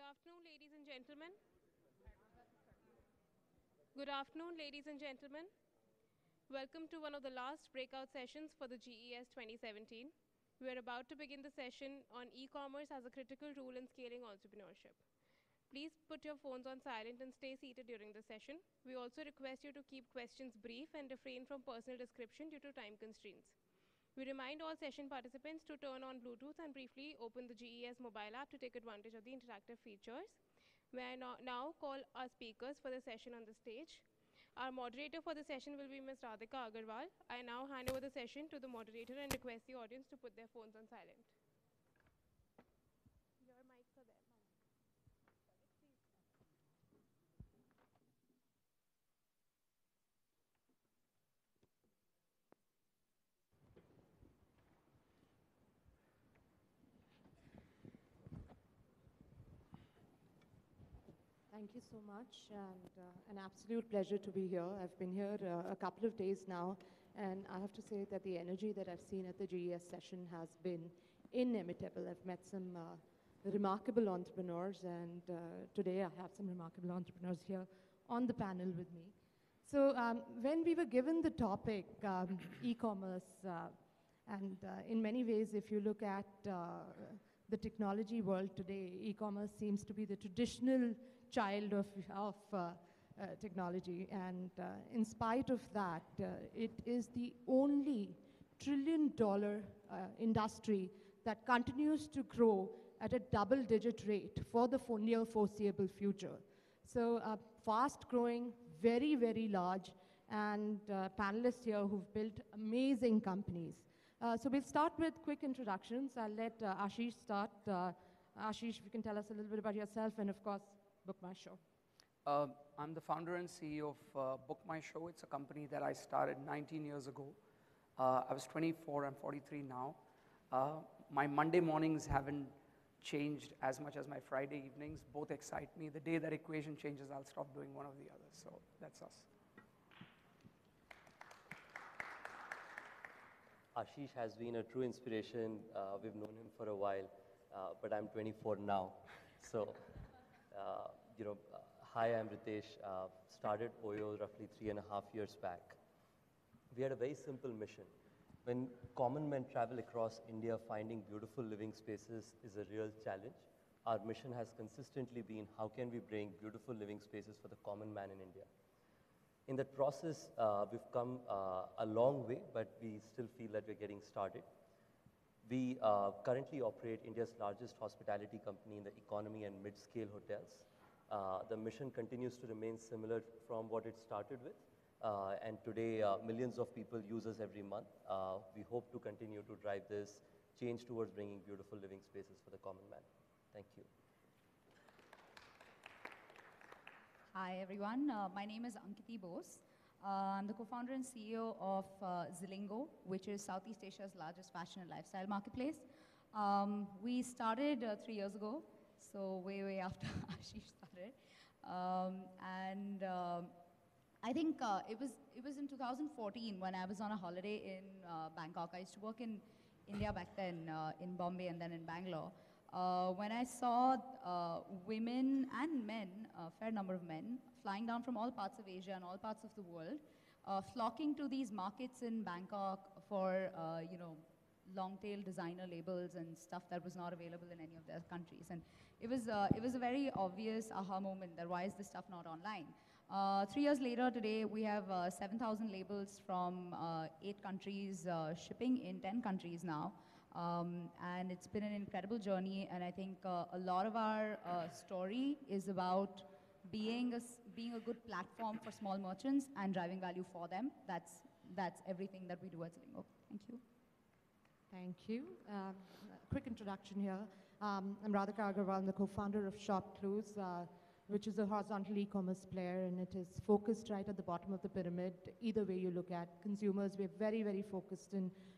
afternoon, ladies and gentlemen. Good afternoon, ladies and gentlemen. Welcome to one of the last breakout sessions for the GES 2017. We are about to begin the session on e-commerce as a critical tool in scaling entrepreneurship. Please put your phones on silent and stay seated during the session. We also request you to keep questions brief and refrain from personal description due to time constraints. We remind all session participants to turn on Bluetooth and briefly open the GES mobile app to take advantage of the interactive features. May I now call our speakers for the session on the stage. Our moderator for the session will be Ms. Radhika Agarwal. I now hand over the session to the moderator and request the audience to put their phones on silent. Your mics are there. Thank you so much, and an absolute pleasure to be here. I've been here a couple of days now, and I have to say that the energy that I've seen at the GES session has been inimitable. I've met some remarkable entrepreneurs, and today I have some remarkable entrepreneurs here on the panel with me. So when we were given the topic, e-commerce, and in many ways, if you look at the technology world today, e-commerce seems to be the traditional child of technology. And in spite of that, it is the only trillion-dollar industry that continues to grow at a double-digit rate for the near foreseeable future. So fast-growing, very, very large, and panelists here who've built amazing companies. So we'll start with quick introductions. I'll let Ashish start. Ashish, if you can tell us a little bit about yourself and, of course, Book My Show. I'm the founder and CEO of Book My Show. It's a company that I started 19 years ago. I was 24, I'm 43 now. My Monday mornings haven't changed as much as my Friday evenings. Both excite me. The day that equation changes, I'll stop doing one or the other. So that's us. Ashish has been a true inspiration. We've known him for a while, but I'm 24 now. So, hi, I'm Ritesh. Started OYO roughly 3.5 years back. We had a very simple mission. When common men travel across India, finding beautiful living spaces is a real challenge. Our mission has consistently been, how can we bring beautiful living spaces for the common man in India? In that process, we've come a long way, but we still feel that we're getting started. We currently operate India's largest hospitality company in the economy and mid-scale hotels. The mission continues to remain similar from what it started with. And today, millions of people use us every month. We hope to continue to drive this change towards bringing beautiful living spaces for the common man. Thank you. Hi, everyone. My name is Ankiti Bose. I'm the co-founder and CEO of Zilingo, which is Southeast Asia's largest fashion and lifestyle marketplace. We started 3 years ago, so way after Ashish started. I think it was in 2014 when I was on a holiday in Bangkok. I used to work in India back then, in Bombay and then in Bangalore. When I saw women and men, a fair number of men, flying down from all parts of Asia and all parts of the world, flocking to these markets in Bangkok for, long-tail designer labels and stuff that was not available in any of their countries. And it was a very obvious aha moment that why is this stuff not online? 3 years later, today, we have 7,000 labels from 8 countries, shipping in 10 countries now. And it's been an incredible journey, and I think a lot of our story is about being a good platform for small merchants and driving value for them. That's everything that we do at Zilingo. Thank you. Thank you. Quick introduction here. I'm Radhika Agarwal. I'm the co-founder of ShopClues, which is a horizontal e-commerce player, and it is focused right at the bottom of the pyramid. Either way you look at consumers, we're very, very focused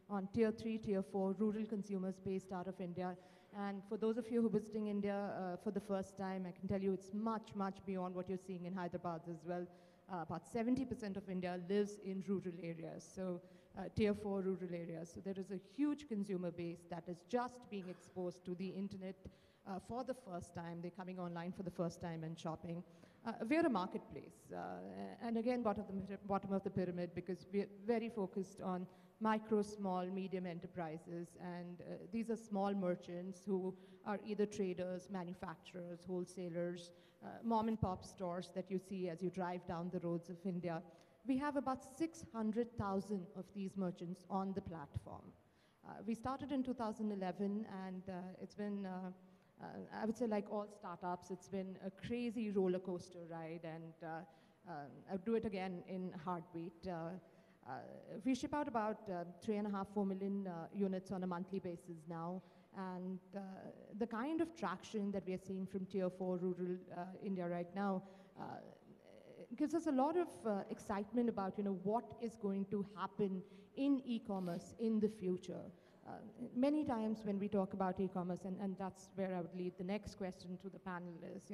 on tier 3, tier 4, rural consumers based out of India. And for those of you who are visiting India for the first time, I can tell you it's much, much beyond what you're seeing in Hyderabad as well. About 70% of India lives in rural areas. So tier 4 rural areas. So there is a huge consumer base that is just being exposed to the internet for the first time. They're coming online for the first time and shopping. We're a marketplace. And again, bottom of the pyramid, because we're very focused on micro, small, medium enterprises. And these are small merchants who are either traders, manufacturers, wholesalers, mom and pop stores that you see as you drive down the roads of India. We have about 600,000 of these merchants on the platform. We started in 2011, and it's been, I would say, like all startups, it's been a crazy roller coaster ride, and I'll do it again in a heartbeat. We ship out about 3.5, 4 million units on a monthly basis now, and the kind of traction that we are seeing from tier 4 rural India right now gives us a lot of excitement about what is going to happen in e-commerce in the future. Many times when we talk about e-commerce, and that's where I would lead the next question to the panel is,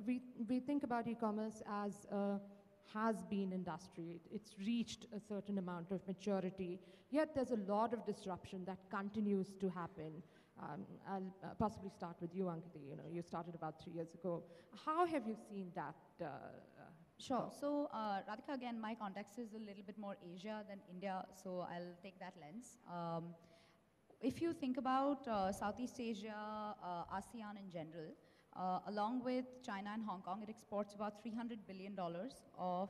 we think about e-commerce as a has-been industry. It's reached a certain amount of maturity, yet there's a lot of disruption that continues to happen. I'll possibly start with you, Ankiti. You started about 3 years ago. How have you seen that? Sure. So, Radhika, again, my context is a little bit more Asia than India, so I'll take that lens. If you think about Southeast Asia, ASEAN in general, along with China and Hong Kong, it exports about $300 billion of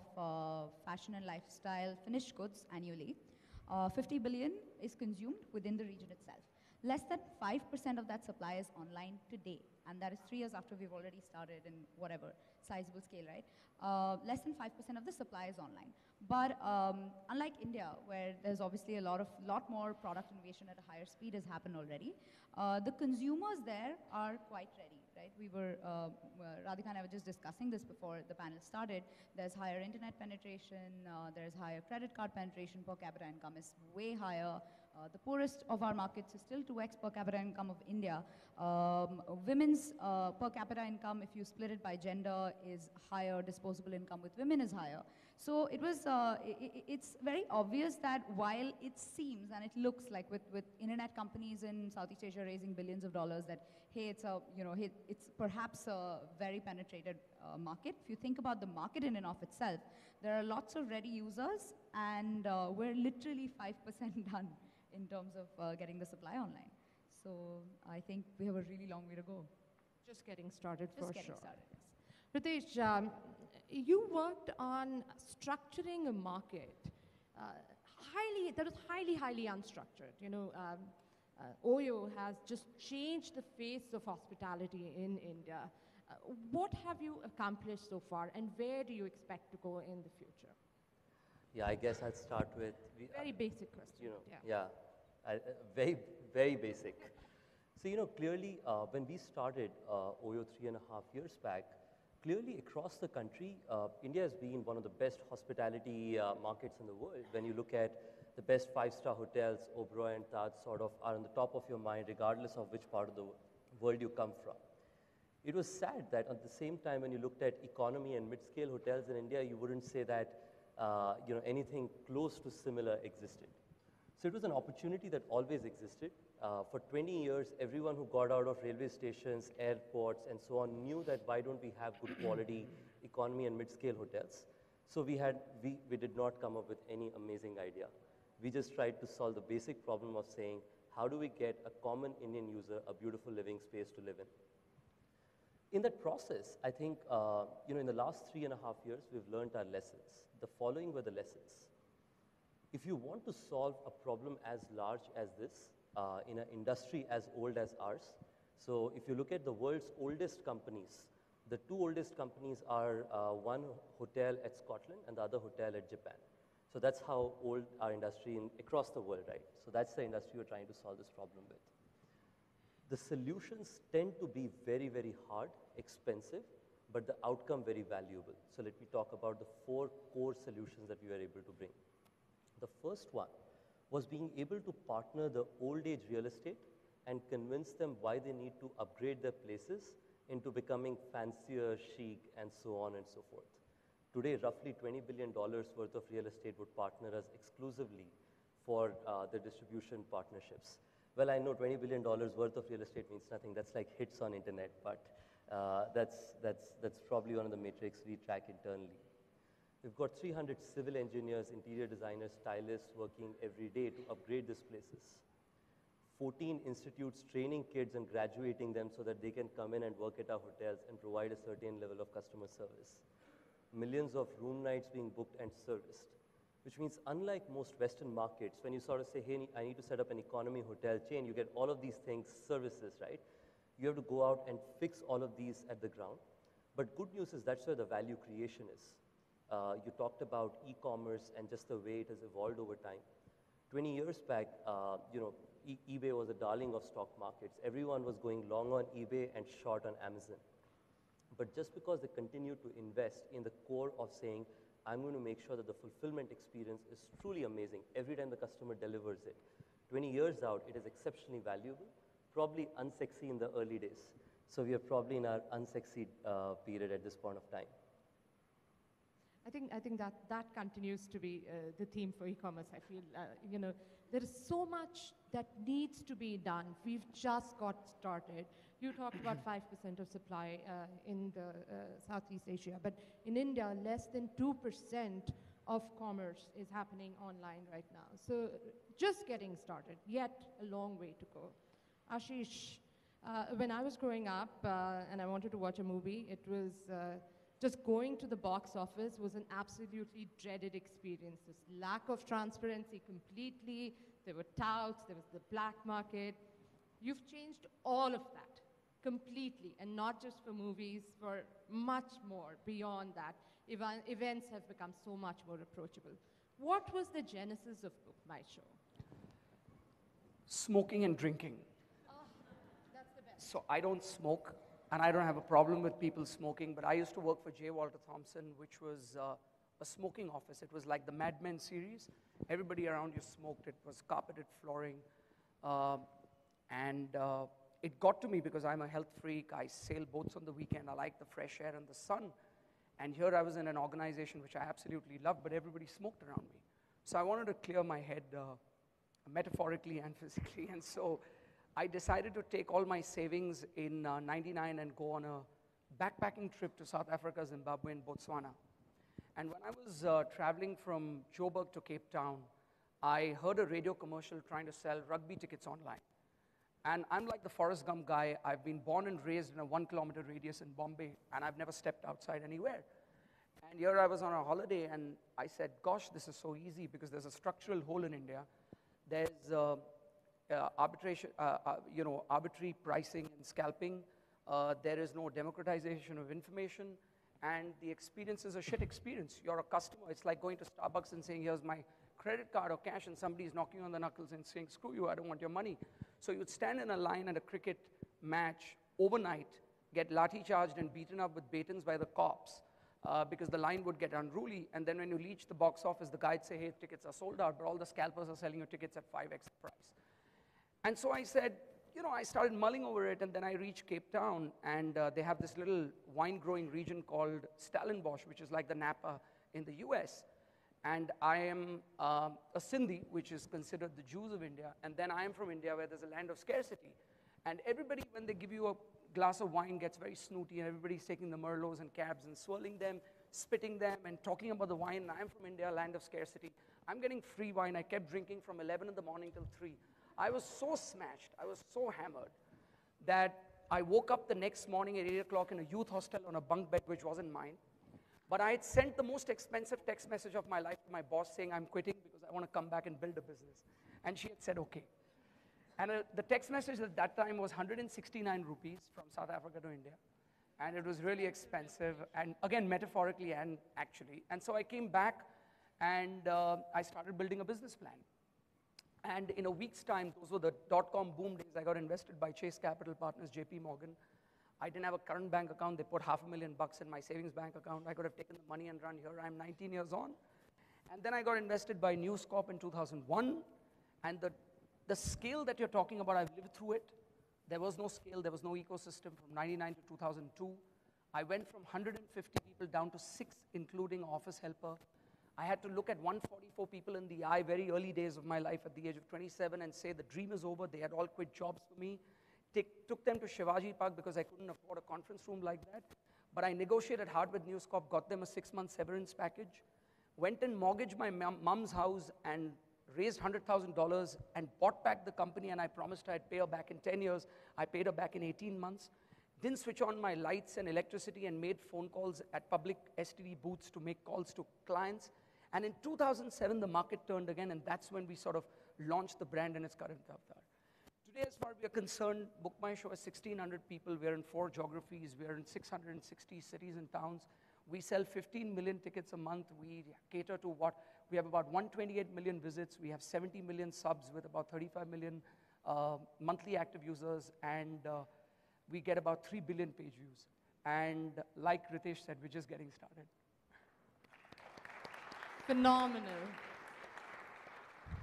fashion and lifestyle finished goods annually. 50 billion is consumed within the region itself. Less than 5% of that supply is online today, and that is 3 years after we've already started in whatever, sizable scale, right? Less than 5% of the supply is online. But unlike India, where there's obviously a lot more product innovation at a higher speed has happened already, the consumers there are quite ready, right? We were, Radhika and I were just discussing this before the panel started. There's higher internet penetration, there's higher credit card penetration, per capita income is way higher. The poorest of our markets is still 2x per capita income of India. Women's per capita income, if you split it by gender, is higher. Disposable income with women is higher. So it was, it's very obvious that while it seems and it looks like with internet companies in Southeast Asia raising billions of dollars that, hey, it's a, it's perhaps a very penetrated market. If you think about the market in and of itself, there are lots of ready users, and we're literally 5% done in terms of getting the supply online. So I think we have a really long way to go. Just getting started, for sure. Just getting started, yes. Ritesh, you worked on structuring a market that was highly unstructured. Oyo has just changed the face of hospitality in India. What have you accomplished so far, and where do you expect to go in the future? Yeah, I guess I'll start with... Very basic question. Very, very basic. So, clearly, when we started Oyo 3.5 years back, clearly across the country, India has been one of the best hospitality markets in the world. When you look at the best 5-star hotels, Oberoi and Taj sort of are on the top of your mind, regardless of which part of the world you come from. It was sad that at the same time, when you looked at economy and mid-scale hotels in India, you wouldn't say that anything close to similar existed. So it was an opportunity that always existed. For 20 years, everyone who got out of railway stations, airports, and so on knew that why don't we have good quality economy and mid-scale hotels. So we did not come up with any amazing idea. We just tried to solve the basic problem of saying, how do we get a common Indian user a beautiful living space to live in? In that process, I think, in the last 3.5 years, we've learned our lessons. The following were the lessons. If you want to solve a problem as large as this, in an industry as old as ours, so if you look at the world's oldest companies, the 2 oldest companies are one hotel at Scotland and the other hotel at Japan. So that's how old our industry across the world, right? So that's the industry we're trying to solve this problem with. The solutions tend to be very, very hard, expensive, but the outcome very valuable. So let me talk about the 4 core solutions that we were able to bring. The first one was being able to partner the old age real estate and convince them why they need to upgrade their places into becoming fancier, chic, and so on and so forth. Today, roughly $20 billion worth of real estate would partner us exclusively for the distribution partnerships. Well, I know $20 billion worth of real estate means nothing. That's like hits on internet, but that's probably one of the metrics we track internally. We've got 300 civil engineers, interior designers, stylists working every day to upgrade these places. 14 institutes training kids and graduating them so that they can come in and work at our hotels and provide a certain level of customer service. Millions of room nights being booked and serviced, which means unlike most Western markets, when you sort of say, hey, I need to set up an economy hotel chain, you get all of these things, services, right? You have to go out and fix all of these at the ground. But good news is that's where the value creation is. You talked about e-commerce and just the way it has evolved over time. 20 years back, eBay was a darling of stock markets. Everyone was going long on eBay and short on Amazon. But just because they continue to invest in the core of saying, I'm going to make sure that the fulfillment experience is truly amazing every time the customer delivers it. 20 years out, it is exceptionally valuable, probably unsexy in the early days. So we are probably in our unsexy period at this point of time. I think that continues to be the theme for e-commerce. I feel, there is so much that needs to be done. We've just got started. You talked about 5% of supply in the Southeast Asia, but in India, less than 2% of commerce is happening online right now. So just getting started, yet a long way to go. Ashish, when I was growing up and I wanted to watch a movie, it was just going to the box office was an absolutely dreaded experience. This lack of transparency completely. There were touts, there was the black market. You've changed all of that completely, and not just for movies, for much more beyond that. Events have become so much more approachable. What was the genesis of Book My Show? Smoking and drinking. Oh, that's the best. So I don't smoke, and I don't have a problem with people smoking, but I used to work for J. Walter Thompson, which was a smoking office. It was like the Mad Men series. Everybody around you smoked. It was carpeted flooring. It got to me because I'm a health freak. I sail boats on the weekend. I like the fresh air and the sun. And here I was in an organization which I absolutely loved, but everybody smoked around me. So I wanted to clear my head metaphorically and physically. And so I decided to take all my savings in '99 and go on a backpacking trip to South Africa, Zimbabwe, and Botswana. And when I was traveling from Joburg to Cape Town, I heard a radio commercial trying to sell rugby tickets online. And I'm like the Forrest Gump guy. I've been born and raised in a 1 kilometer radius in Bombay, and I've never stepped outside anywhere. And here I was on a holiday, and I said, gosh, this is so easy because there's a structural hole in India. There's arbitrary pricing and scalping. There is no democratization of information, and the experience is a shit experience. You're a customer. It's like going to Starbucks and saying, here's my credit card or cash, and somebody's knocking on the knuckles and saying, screw you, I don't want your money. So you would stand in a line at a cricket match overnight, get lathi charged and beaten up with batons by the cops because the line would get unruly, and then when you reach the box office, the guide say, hey, tickets are sold out, but all the scalpers are selling your tickets at 5x the price. And so I said, I started mulling over it, and then I reached Cape Town, and they have this little wine-growing region called Stellenbosch, which is like the Napa in the US. And I am a Sindhi, which is considered the Jews of India, and then I am from India, where there's a land of scarcity. And everybody, when they give you a glass of wine, gets very snooty, and everybody's taking the Merlots and cabs and swirling them, spitting them, and talking about the wine. And I'm from India, land of scarcity. I'm getting free wine. I kept drinking from 11 in the morning till 3. I was so smashed, I was so hammered, that I woke up the next morning at 8 o'clock in a youth hostel on a bunk bed, which wasn't mine. But I had sent the most expensive text message of my life to my boss saying, I'm quitting because I want to come back and build a business. And she had said, okay. And the text message at that time was 169 rupees from South Africa to India. And it was really expensive, and again, metaphorically and actually. And so I came back, and I started building a business plan. And in a week's time, those were the dot-com boom days, I got invested by Chase Capital Partners, JP Morgan. I didn't have a current bank account. They put $500,000 in my savings bank account. I could have taken the money and run here. I'm 19 years on. And then I got invested by News Corp in 2001. And the scale that you're talking about, I've lived through it. There was no scale. There was no ecosystem from 99 to 2002. I went from 150 people down to 6, including office helper. I had to look at 144 people in the eye, very early days of my life at the age of 27, and say the dream is over. They had all quit jobs for me. Took them to Shivaji Park because I couldn't afford a conference room like that. But I negotiated hard with News Corp, got them a 6-month severance package, went and mortgaged my mom's house and raised $100,000 and bought back the company, and I promised I'd pay her back in 10 years. I paid her back in 18 months. Didn't switch on my lights and electricity and made phone calls at public STD booths to make calls to clients. And in 2007, the market turned again, and that's when we sort of launched the brand in its current avatar. Today, as far as we are concerned, Book My Show has 1,600 people. We're in 4 geographies. We're in 660 cities and towns. We sell 15 million tickets a month. We cater to we have about 128 million visits. We have 70 million subs with about 35 million monthly active users, and we get about 3 billion page views. And like Ritesh said, we're just getting started. Phenomenal.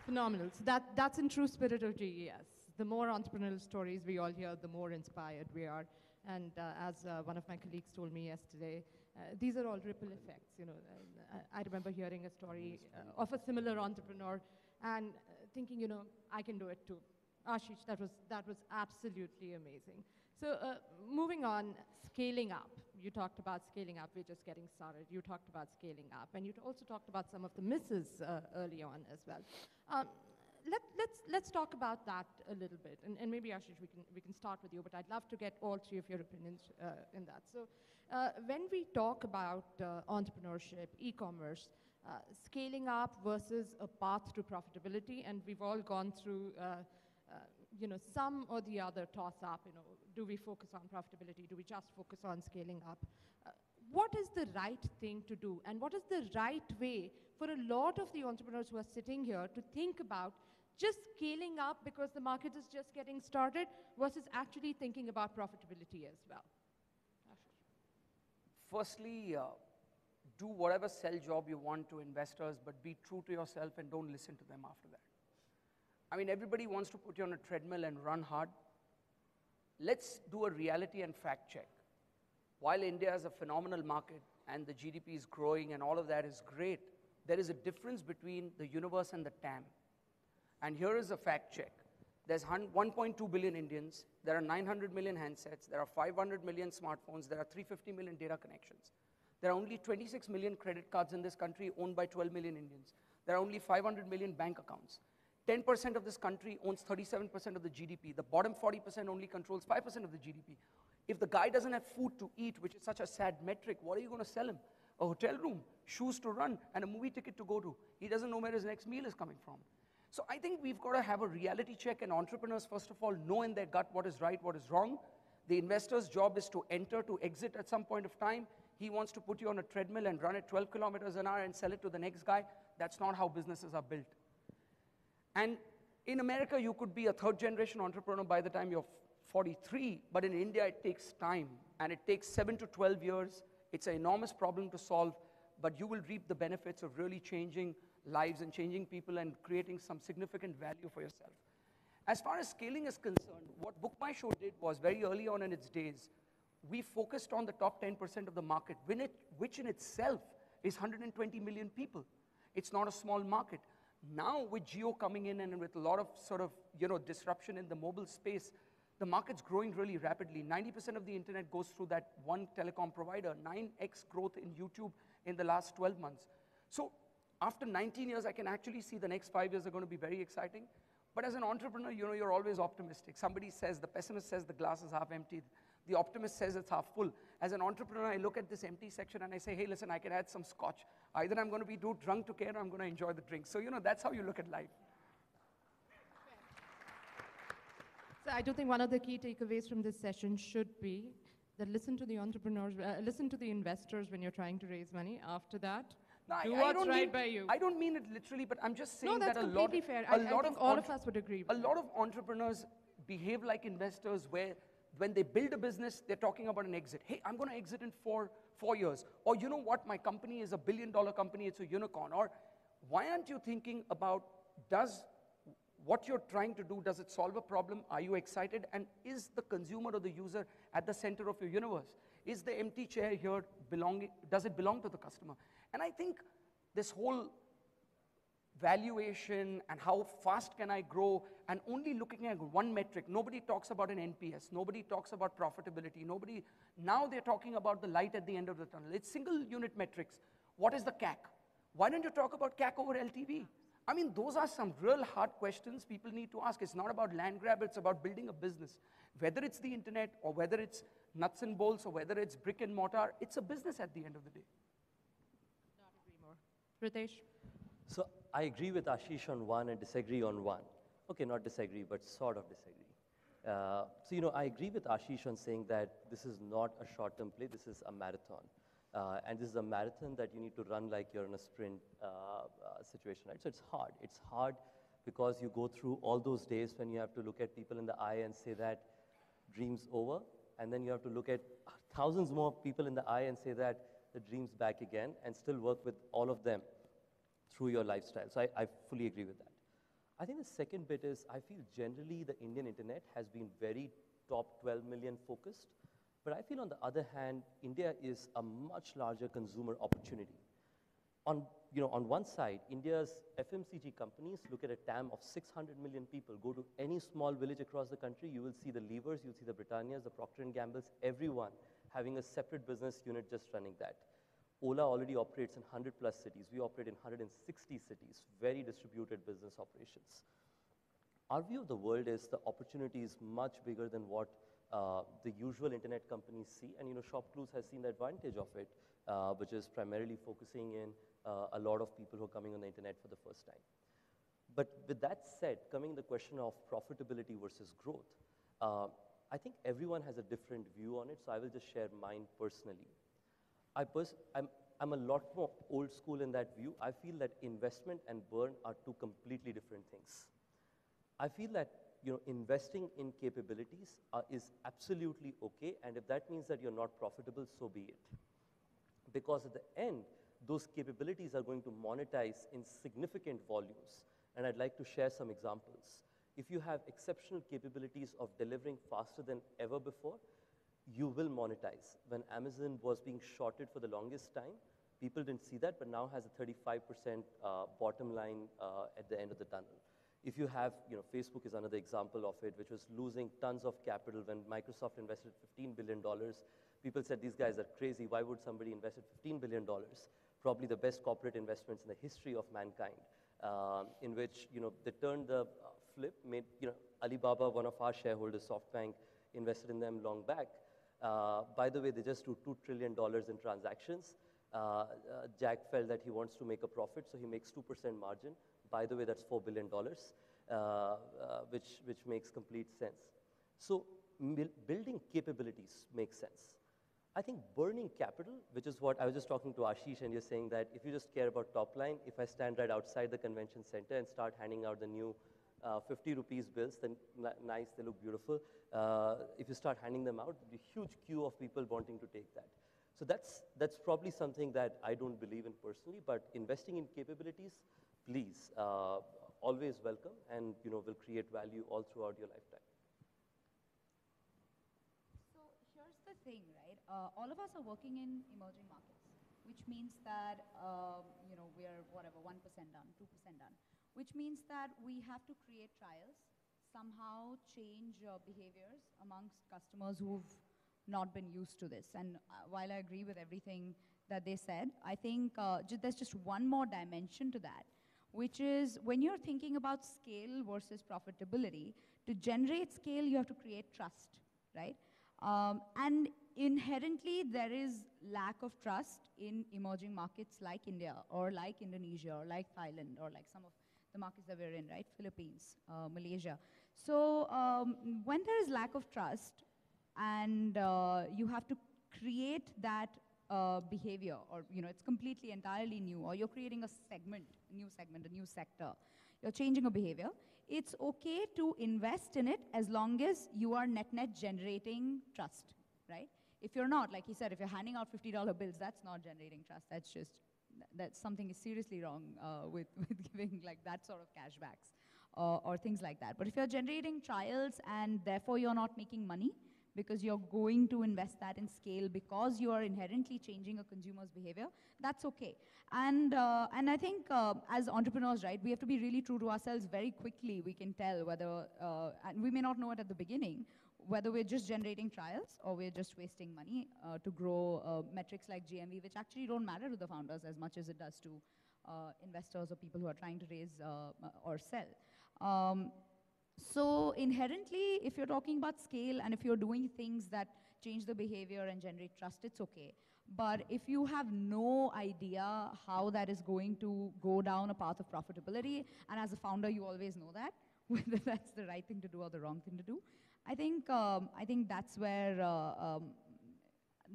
Phenomenal. So that's in true spirit of GES. The more entrepreneurial stories we all hear, the more inspired we are. And as one of my colleagues told me yesterday, these are all ripple effects. You know, I remember hearing a story of a similar entrepreneur and thinking, you know, I can do it too. Ashish, that was absolutely amazing. So moving on, scaling up. You talked about scaling up. We're just getting started. You talked about scaling up, and you also talked about some of the misses early on as well. Let's talk about that a little bit, and maybe Ashish, we can start with you. But I'd love to get all 3 of your opinions in that. So when we talk about entrepreneurship, e-commerce, scaling up versus a path to profitability, and we've all gone through. You know, some or the other toss up, you know, do we focus on profitability? Do we just focus on scaling up? What is the right thing to do? And what is the right way for a lot of the entrepreneurs who are sitting here to think about just scaling up because the market is just getting started versus actually thinking about profitability as well? Firstly, do whatever sell job you want to investors, but be true to yourself and don't listen to them after that. I mean, everybody wants to put you on a treadmill and run hard. Let's do a reality and fact check. While India is a phenomenal market and the GDP is growing and all of that is great, there is a difference between the universe and the TAM. And here is a fact check. There's 1.2 billion Indians. There are 900 million handsets. There are 500 million smartphones. There are 350 million data connections. There are only 26 million credit cards in this country owned by 12 million Indians. There are only 500 million bank accounts. 10% of this country owns 37% of the GDP. The bottom 40% only controls 5% of the GDP. If the guy doesn't have food to eat, which is such a sad metric, what are you going to sell him? A hotel room, shoes to run, and a movie ticket to go to. He doesn't know where his next meal is coming from. So I think we've got to have a reality check, and entrepreneurs, first of all, know in their gut what is right, what is wrong. The investor's job is to enter, to exit at some point of time. He wants to put you on a treadmill and run at 12 kilometers an hour and sell it to the next guy. That's not how businesses are built. And in America, you could be a 3rd-generation entrepreneur by the time you're 43, but in India, it takes time, and it takes 7 to 12 years. It's an enormous problem to solve, but you will reap the benefits of really changing lives and changing people and creating some significant value for yourself. As far as scaling is concerned, what Book My Show did was very early on in its days, we focused on the top 10% of the market, which in itself is 120 million people. It's not a small market. Now, with Jio coming in and with a lot of sort of, you know, disruption in the mobile space, the market's growing really rapidly. 90% of the internet goes through that one telecom provider, 9x growth in YouTube in the last 12 months. So after 19 years, I can actually see the next 5 years are going to be very exciting. But as an entrepreneur, you know, you're always optimistic. Somebody says, the pessimist says the glass is half empty. The optimist says it's half full. As an entrepreneur, I look at this empty section and I say, hey, listen, I can add some scotch. Either I'm going to be too drunk to care or I'm going to enjoy the drink. So, you know, that's how you look at life. So I do think one of the key takeaways from this session should be that listen to the entrepreneurs, listen to the investors when you're trying to raise money. After that, no, do what's right by you. I don't mean it literally, but I'm just saying no, that's that completely fair. I think all of us would agree with a lot of entrepreneurs behave like investors where when they build a business, they're talking about an exit. Hey, I'm going to exit in four years. Or you know what, my company is a $1 billion company, it's a unicorn. Or why aren't you thinking about what you're trying to do, does it solve a problem? Are you excited? And is the consumer or the user at the center of your universe? Is the empty chair here does it belong to the customer? And I think this whole valuation and how fast can I grow, and only looking at one metric. Nobody talks about an NPS. Nobody talks about profitability. Now they're talking about the light at the end of the tunnel. It's single unit metrics. What is the CAC? Why don't you talk about CAC over LTV? I mean, those are some real hard questions people need to ask. It's not about land grab, it's about building a business. Whether it's the internet, or whether it's nuts and bolts, or whether it's brick and mortar, it's a business at the end of the day. Not agree more. Ritesh? So I agree with Ashish on one and disagree on one. Okay, not disagree, but sort of disagree. So, I agree with Ashish on saying that this is not a short-term play, this is a marathon. And this is a marathon that you need to run like you're in a sprint situation, right? So it's hard. It's hard because you go through all those days when you have to look at people in the eye and say that dream's over, and then you have to look at thousands more people in the eye and say that the dream's back again, and still work with all of them through your lifestyle. So I fully agree with that. I think the second bit is, I feel generally the Indian internet has been very top 12 million focused, but I feel on the other hand, India is a much larger consumer opportunity. On one side, India's FMCG companies look at a TAM of 600 million people. Go to any small village across the country, you will see the Levers, you'll see the Britannias, the Procter & Gambles, everyone having a separate business unit just running that. Ola already operates in 100 plus cities. We operate in 160 cities, very distributed business operations. Our view of the world is the opportunity is much bigger than what the usual internet companies see. And ShopClues has seen the advantage of it, which is primarily focusing in a lot of people who are coming on the internet for the first time. But with that said, coming to the question of profitability versus growth, I think everyone has a different view on it, so I will just share mine personally. I'm a lot more old school in that view. I feel that investment and burn are two completely different things. I feel that investing in capabilities is absolutely okay, and if that means that you're not profitable, so be it. Because at the end, those capabilities are going to monetize in significant volumes, and I'd like to share some examples. If you have exceptional capabilities of delivering faster than ever before, you will monetize. When Amazon was being shorted for the longest time, people didn't see that, but now has a 35% bottom line at the end of the tunnel. If you have, Facebook is another example of it, which was losing tons of capital when Microsoft invested $15 billion. People said, these guys are crazy. Why would somebody invest $15 billion? Probably the best corporate investments in the history of mankind, in which, they turned the flip, made, Alibaba, one of our shareholders, SoftBank, invested in them long back. By the way, they just do $2 trillion in transactions. Jack felt that he wants to make a profit, so he makes 2% margin. By the way, that's $4 billion, which makes complete sense. So building capabilities makes sense. I think burning capital, which is what I was just talking to Ashish, and you're saying that if you just care about top line, if I stand right outside the convention center and start handing out the new 50 rupees bills, then nice, they look beautiful. If you start handing them out, there'll be a huge queue of people wanting to take that. So that's probably something that I don't believe in personally, but investing in capabilities, please, always welcome, and will create value all throughout your lifetime. So here's the thing, right? All of us are working in emerging markets, which means that we're whatever 1% done, 2% done, which means that we have to create trials, somehow change behaviors amongst customers who've not been used to this. And while I agree with everything that they said, I think there's just one more dimension to that, which is when you're thinking about scale versus profitability, to generate scale, you have to create trust, right? And inherently, there is lack of trust in emerging markets like India, or like Indonesia, or like Thailand, or like some of the markets that we're in, right? Philippines, Malaysia. So when there is lack of trust, and you have to create that behavior, or it's completely entirely new, or you're creating a new segment, a new sector, you're changing a behavior, it's okay to invest in it as long as you are net generating trust, right? If you're not, like he said, if you're handing out $50 bills, that's not generating trust. That's something is seriously wrong with giving like that sort of cashbacks or things like that. But if you're generating trials and therefore you're not making money, because you're going to invest that in scale because you are inherently changing a consumer's behavior, that's okay. And I think as entrepreneurs, right, we have to be really true to ourselves. Very quickly we can tell whether, and we may not know it at the beginning, whether we're just generating trials or we're just wasting money to grow metrics like GMV, which actually don't matter to the founders as much as it does to investors or people who are trying to raise or sell. So inherently, if you're talking about scale and if you're doing things that change the behavior and generate trust, it's okay. But if you have no idea how that is going to go down a path of profitability, and as a founder, you always know that, whether that's the right thing to do or the wrong thing to do, I think that's where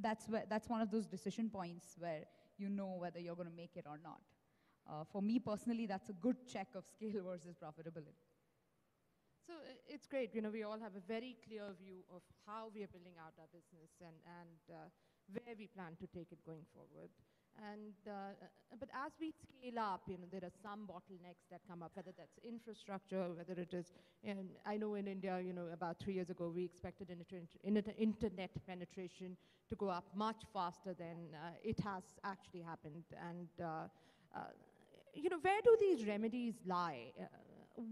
that's one of those decision points where you know whether you're going to make it or not. For me personally, that's a good check of scale versus profitability. So it's great, you know, we all have a very clear view of how we are building out our business and where we plan to take it going forward. And, but as we scale up, you know, there are some bottlenecks that come up, whether that's infrastructure, whether it is, I know in India, you know, about 3 years ago, we expected internet penetration to go up much faster than it has actually happened. And, you know, where do these remedies lie?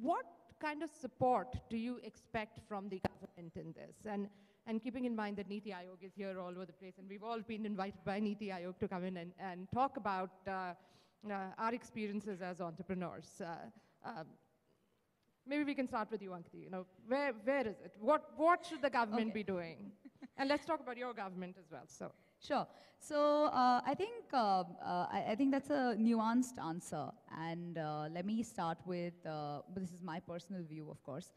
What kind of support do you expect from the government in this? And keeping in mind that Niti Aayog is here all over the place, and we've all been invited by Niti Aayog to come in and talk about our experiences as entrepreneurs. Maybe we can start with you, Ankiti. You know, where is it? What should the government be doing? And let's talk about your government as well. So. Sure. So I think that's a nuanced answer, and let me start with this is my personal view, of course.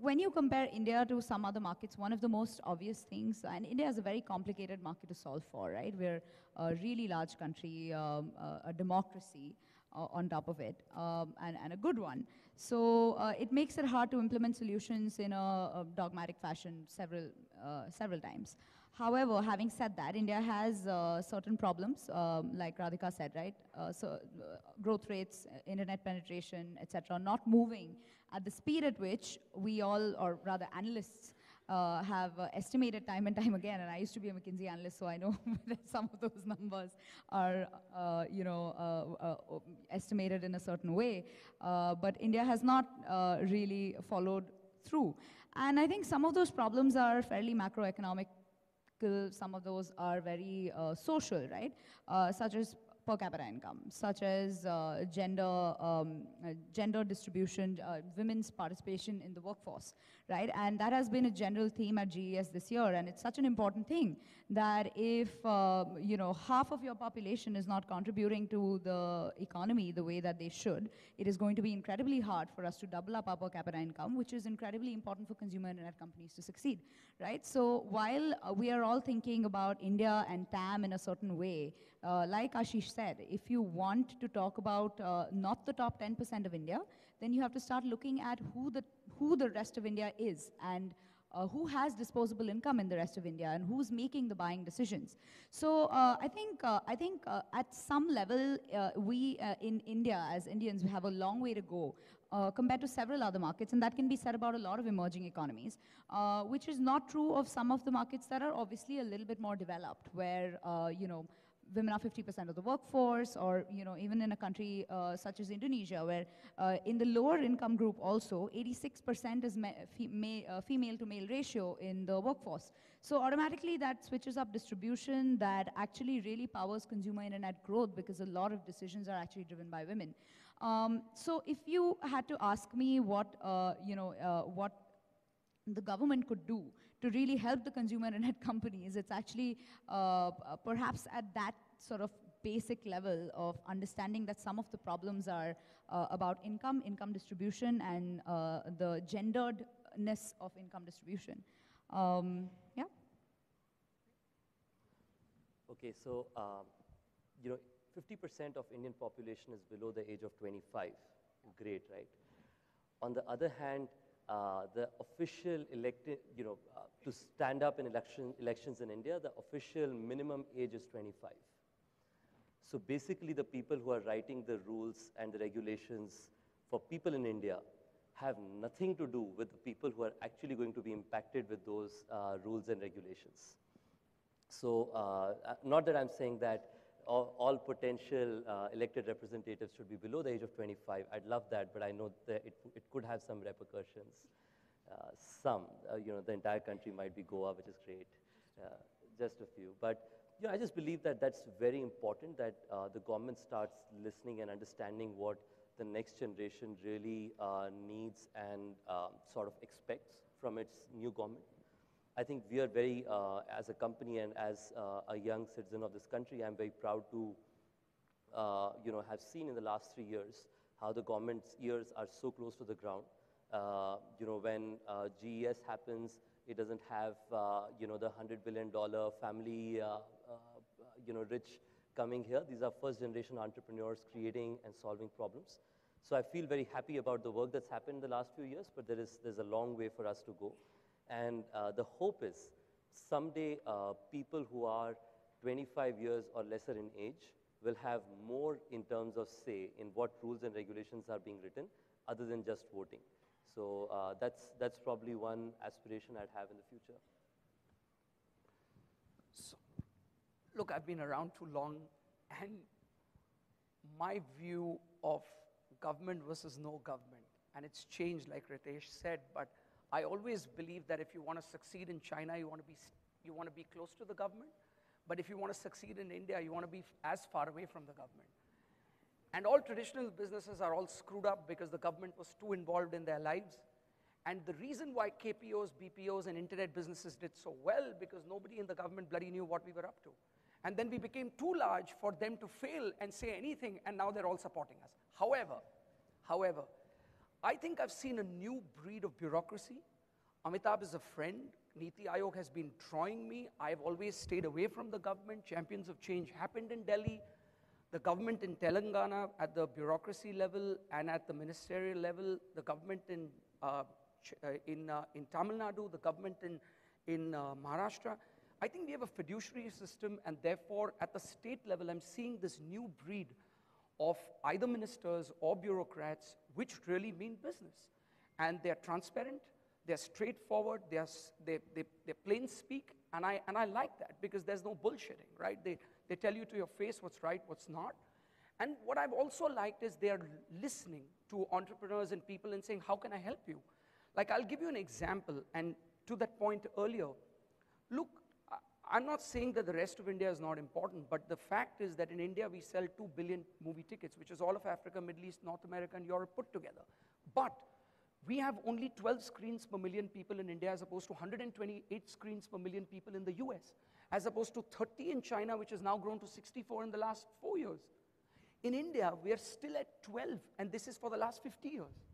When you compare India to some other markets, one of the most obvious things, and India is a very complicated market to solve for, right? We're a really large country, a democracy on top of it, and a good one. So it makes it hard to implement solutions in a dogmatic fashion several times. However, having said that, India has certain problems, like Radhika said, right? Growth rates, internet penetration, etc., not moving at the speed at which we all, or rather analysts, have estimated time and time again. And I used to be a McKinsey analyst, so I know that some of those numbers are, estimated in a certain way. But India has not really followed through. And I think some of those problems are fairly macroeconomic. Some of those are very social, right? Such as per capita income, such as gender distribution, women's participation in the workforce, right? And that has been a general theme at GES this year, and it's such an important thing that if half of your population is not contributing to the economy the way that they should, it is going to be incredibly hard for us to double up our per capita income, which is incredibly important for consumer internet companies to succeed, right? So while we are all thinking about India and TAM in a certain way, like Ashish said, if you want to talk about not the top 10% of India, then you have to start looking at who the rest of India is, and who has disposable income in the rest of India, and who's making the buying decisions. So I think at some level, we in India, as Indians, we have a long way to go compared to several other markets, and that can be said about a lot of emerging economies, which is not true of some of the markets that are obviously a little bit more developed, where women are 50% of the workforce, or even in a country such as Indonesia, where in the lower income group also, 86% is female to male ratio in the workforce. So automatically that switches up distribution, that actually really powers consumer internet growth, because a lot of decisions are actually driven by women. So if you had to ask me what the government could do to really help the consumer internet companies, it's actually perhaps at that sort of basic level of understanding that some of the problems are about income distribution, and the genderedness of income distribution. Yeah. Okay, so 50% of Indian population is below the age of 25. Great, right? On the other hand, the official elected, to stand up in elections in India, the official minimum age is 25. So basically, the people who are writing the rules and the regulations for people in India have nothing to do with the people who are actually going to be impacted with those rules and regulations. So not that I'm saying that all potential elected representatives should be below the age of 25. I'd love that, but I know that it could have some repercussions. The entire country might be Goa, which is great. Just a few. But I just believe that that's very important, that the government starts listening and understanding what the next generation really needs and sort of expects from its new government. I think we are very, as a company and as a young citizen of this country, I'm very proud to, have seen in the last 3 years how the government's ears are so close to the ground. When GES happens, it doesn't have, the $100 billion family, rich coming here. These are first-generation entrepreneurs creating and solving problems. So I feel very happy about the work that's happened in the last few years, but there's a long way for us to go. And the hope is someday people who are 25 years or lesser in age will have more in terms of say in what rules and regulations are being written other than just voting. So that's probably one aspiration I'd have in the future. So, look, I've been around too long, and my view of government versus no government, and it's changed, like Ritesh said, but I always believe that if you want to succeed in China, you want to be close to the government, but if you want to succeed in India, you want to be as far away from the government. And all traditional businesses are all screwed up because the government was too involved in their lives. And the reason why KPOs, BPOs, and internet businesses did so well, because nobody in the government bloody knew what we were up to. And then we became too large for them to fail and say anything, and now they're all supporting us. However, I think I've seen a new breed of bureaucracy. Amitabh is a friend. Niti Aayog has been drawing me. I've always stayed away from the government. Champions of Change happened in Delhi. The government in Telangana at the bureaucracy level and at the ministerial level, the government in Tamil Nadu, the government in Maharashtra. I think we have a fiduciary system, and therefore at the state level, I'm seeing this new breed of either ministers or bureaucrats which really mean business. And they're transparent, they're straightforward, they're plain speak, and I like that because there's no bullshitting, right? They tell you to your face what's right, what's not. And what I've also liked is they're listening to entrepreneurs and people and saying, how can I help you? Like, I'll give you an example, and to that point earlier, look, I'm not saying that the rest of India is not important, but the fact is that in India we sell 2 billion movie tickets, which is all of Africa, Middle East, North America, and Europe put together. But we have only 12 screens per million people in India as opposed to 128 screens per million people in the US, as opposed to 30 in China, which has now grown to 64 in the last 4 years. In India, we are still at 12, and this is for the last 50 years.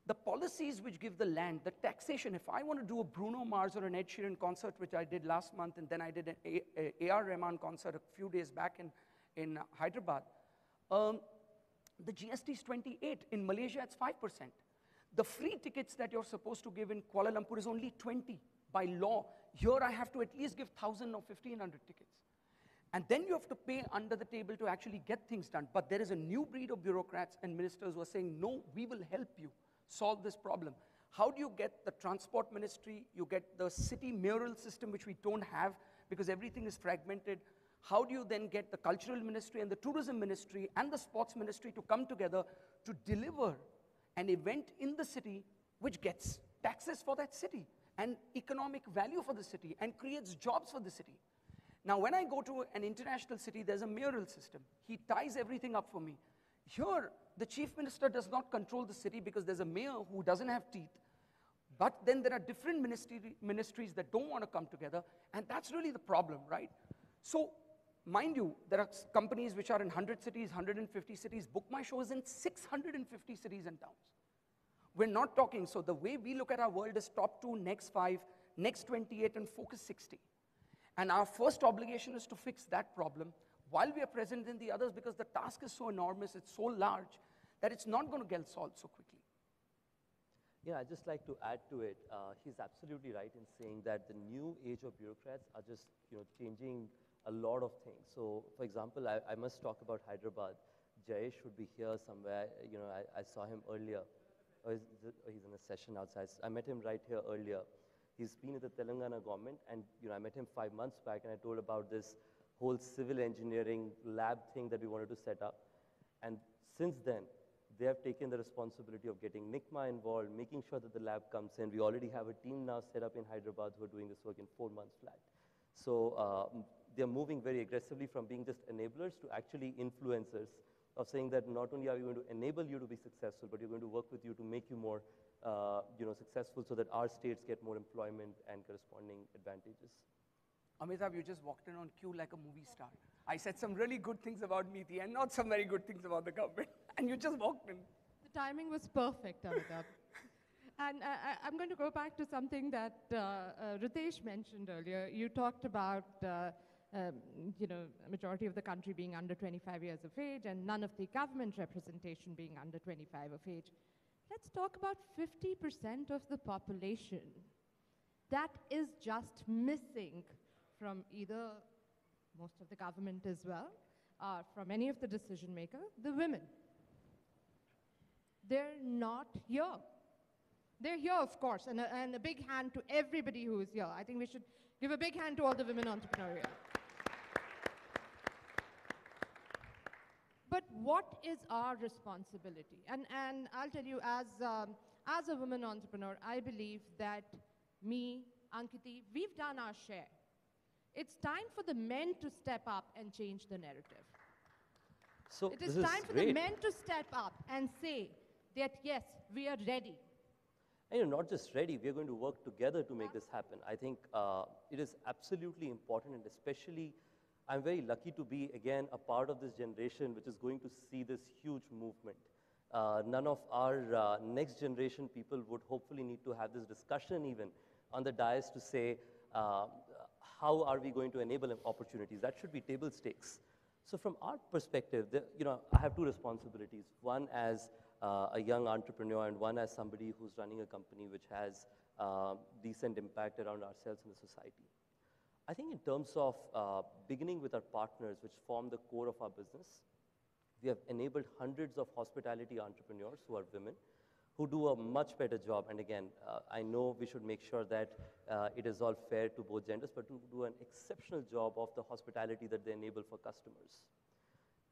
The policies which give the land, the taxation, if I want to do a Bruno Mars or an Ed Sheeran concert, which I did last month, and then I did an A.R. Rahman concert a few days back in Hyderabad, the GST is 28. In Malaysia, it's 5%. The free tickets that you're supposed to give in Kuala Lumpur is only 20 by law. Here, I have to at least give 1,000 or 1,500 tickets. And then you have to pay under the table to actually get things done. But there is a new breed of bureaucrats and ministers who are saying, no, we will help you solve this problem. How do you get the transport ministry? You get the city mayoral system, which we don't have because everything is fragmented. How do you then get the cultural ministry and the tourism ministry and the sports ministry to come together to deliver an event in the city which gets taxes for that city and economic value for the city and creates jobs for the city? Now, when I go to an international city, there's a mayoral system. He ties everything up for me. Here, the chief minister does not control the city because there's a mayor who doesn't have teeth. But then there are different ministries that don't want to come together, and that's really the problem, right? So, mind you, there are companies which are in 100 cities, 150 cities. Book My Show is in 650 cities and towns. We're not talking, so the way we look at our world is top 2, next 5, next 28, and focus 60. And our first obligation is to fix that problem while we are present in the others, because the task is so enormous, it's so large, that it's not going to get solved so quickly. Yeah, I'd just like to add to it. He's absolutely right in saying that the new age of bureaucrats are just changing a lot of things. So, for example, I must talk about Hyderabad. Jayesh would be here somewhere. I saw him earlier. he's in a session outside. I met him right here earlier. He's been in the Telangana government, and I met him 5 months back, and I told about this whole civil engineering lab thing that we wanted to set up. And since then, they have taken the responsibility of getting NICMA involved, making sure that the lab comes in. We already have a team now set up in Hyderabad who are doing this work in 4 months flat. So they're moving very aggressively from being just enablers to actually influencers, of saying that not only are we going to enable you to be successful, but we're going to work with you to make you more successful so that our states get more employment and corresponding advantages. Amitabh, you just walked in on cue like a movie star. I said some really good things about Meeti and not some very good things about the government. And you just walked in. The timing was perfect, Amitabh. And I'm going to go back to something that Ritesh mentioned earlier. You talked about a majority of the country being under 25 years of age and none of the government representation being under 25 of age. Let's talk about 50% of the population that is just missing from either most of the government as well, from any of the decision makers, the women. They're not here. They're here, of course, and a big hand to everybody who is here. I think we should give a big hand to all the women entrepreneurial. But what is our responsibility? And I'll tell you, as a woman entrepreneur, I believe that me, Ankiti, we've done our share. It's time for the men to step up and change the narrative. So it is time for the men to step up and say that, yes, we are ready. And you're not just ready, we're going to work together to make this happen. I think it is absolutely important, and especially I'm very lucky to be, again, a part of this generation which is going to see this huge movement. None of our next generation people would hopefully need to have this discussion even on the dais to say, how are we going to enable opportunities? That should be table stakes. So from our perspective, I have two responsibilities. One as a young entrepreneur and one as somebody who's running a company which has decent impact around ourselves in the society. I think in terms of beginning with our partners, which form the core of our business, we have enabled hundreds of hospitality entrepreneurs who are women, who do a much better job. And again, I know we should make sure that it is all fair to both genders, but to do an exceptional job of the hospitality that they enable for customers.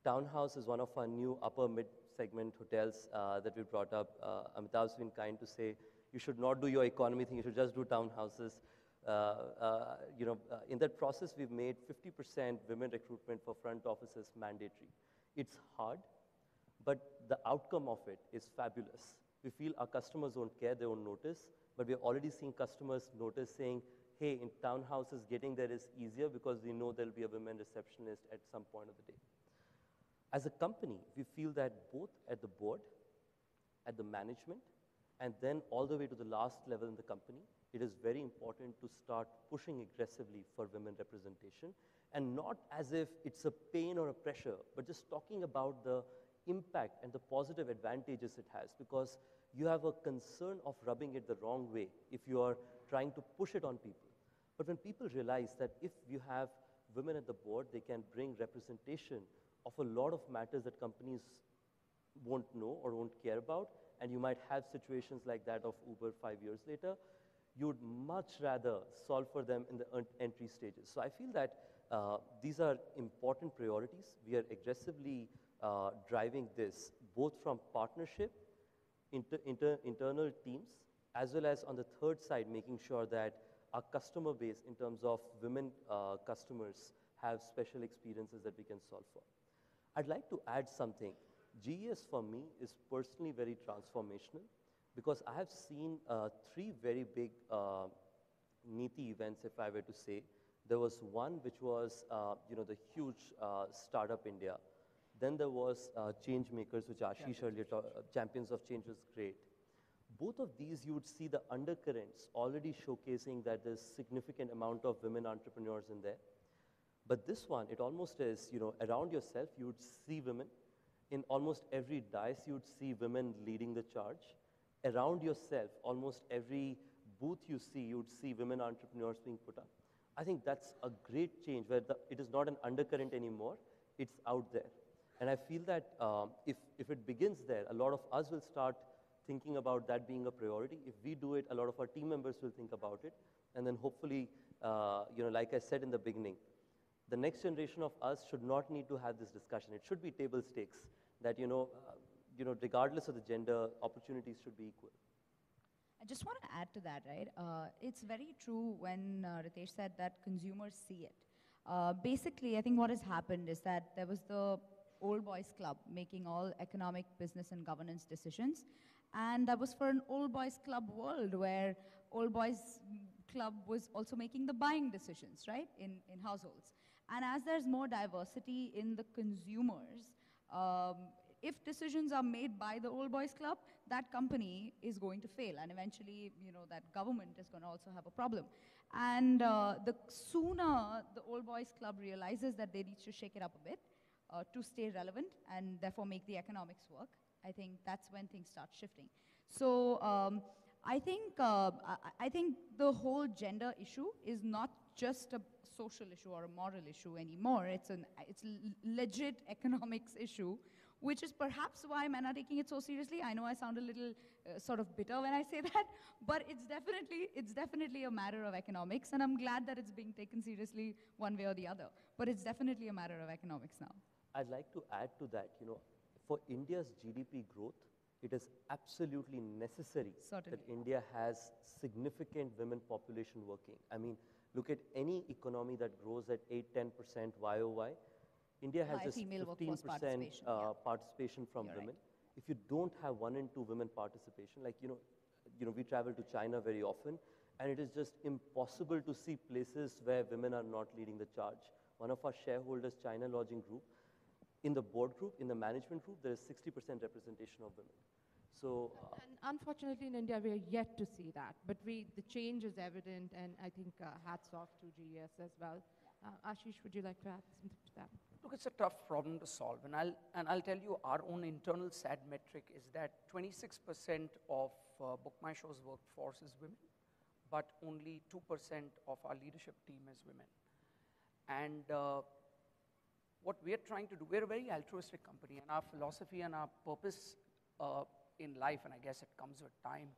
Townhouse is one of our new upper mid-segment hotels that we brought up. Amitabh's been kind to say, you should not do your economy thing, you should just do townhouses. In that process, we've made 50% women recruitment for front offices mandatory. It's hard, but the outcome of it is fabulous. We feel our customers don't care, they won't notice, but we're already seeing customers notice saying, hey, in townhouses, getting there is easier because we know there'll be a women receptionist at some point of the day. As a company, we feel that both at the board, at the management, and then all the way to the last level in the company, it is very important to start pushing aggressively for women representation, and not as if it's a pain or a pressure, but just talking about the impact and the positive advantages it has, because you have a concern of rubbing it the wrong way if you are trying to push it on people. But when people realize that if you have women at the board, they can bring representation of a lot of matters that companies won't know or won't care about, and you might have situations like that of Uber 5 years later, you would much rather solve for them in the entry stages. So I feel that these are important priorities. We are aggressively driving this, both from partnership, internal teams, as well as on the third side, making sure that our customer base in terms of women customers have special experiences that we can solve for. I'd like to add something. GES for me is personally very transformational because I have seen 3 very big Neeti events, if I were to say. There was one which was the huge Startup India. Then there was Change Makers, which Ashish earlier talked, Champions of Change was great. Both of these, you would see the undercurrents already showcasing that there's significant amount of women entrepreneurs in there. But this one, it almost is, around yourself, you would see women. In almost every dice, you would see women leading the charge. Around yourself, almost every booth you see, you would see women entrepreneurs being put up. I think that's a great change where it is not an undercurrent anymore, it's out there. And I feel that if it begins there, a lot of us will start thinking about that being a priority. If we do it, a lot of our team members will think about it. And then hopefully, like I said in the beginning, the next generation of us should not need to have this discussion. It should be table stakes that, regardless of the gender, opportunities should be equal. I just want to add to that, right? It's very true when Ritesh said that consumers see it. Basically, I think what has happened is that there was the old boys club making all economic, business, and governance decisions. And that was for an old boys club world where old boys club was also making the buying decisions, right, in households. And as there's more diversity in the consumers, if decisions are made by the old boys club, that company is going to fail. And eventually, that government is going to also have a problem. And the sooner the old boys club realizes that they need to shake it up a bit to stay relevant and therefore make the economics work, I think that's when things start shifting. So I think the whole gender issue is not just a social issue or a moral issue anymore. It's a legit economics issue, which is perhaps why men are taking it so seriously. I know I sound a little sort of bitter when I say that, but it's definitely a matter of economics, and I'm glad that it's being taken seriously one way or the other. But it's definitely a matter of economics now. I'd like to add to that, for India's GDP growth, it is absolutely necessary Certainly. that India has significant women population working. I mean, look at any economy that grows at 8-10% YOY. India has just 15% participation from You're women. right. If you don't have 1 in 2 women participation, like, we travel to China very often, and it is just impossible to see places where women are not leading the charge. One of our shareholders, China Lodging Group, in the board group, in the management group, there is 60% representation of women. So, And unfortunately, in India, we are yet to see that. But the change is evident, and I think hats off to GES as well. Ashish, would you like to add something to that? Look, it's a tough problem to solve, and I'll tell you, our own internal SAD metric is that 26% of Book My Show's workforce is women, but only 2% of our leadership team is women. And what we're trying to do, we're a very altruistic company, and our philosophy and our purpose in life, and I guess it comes with time,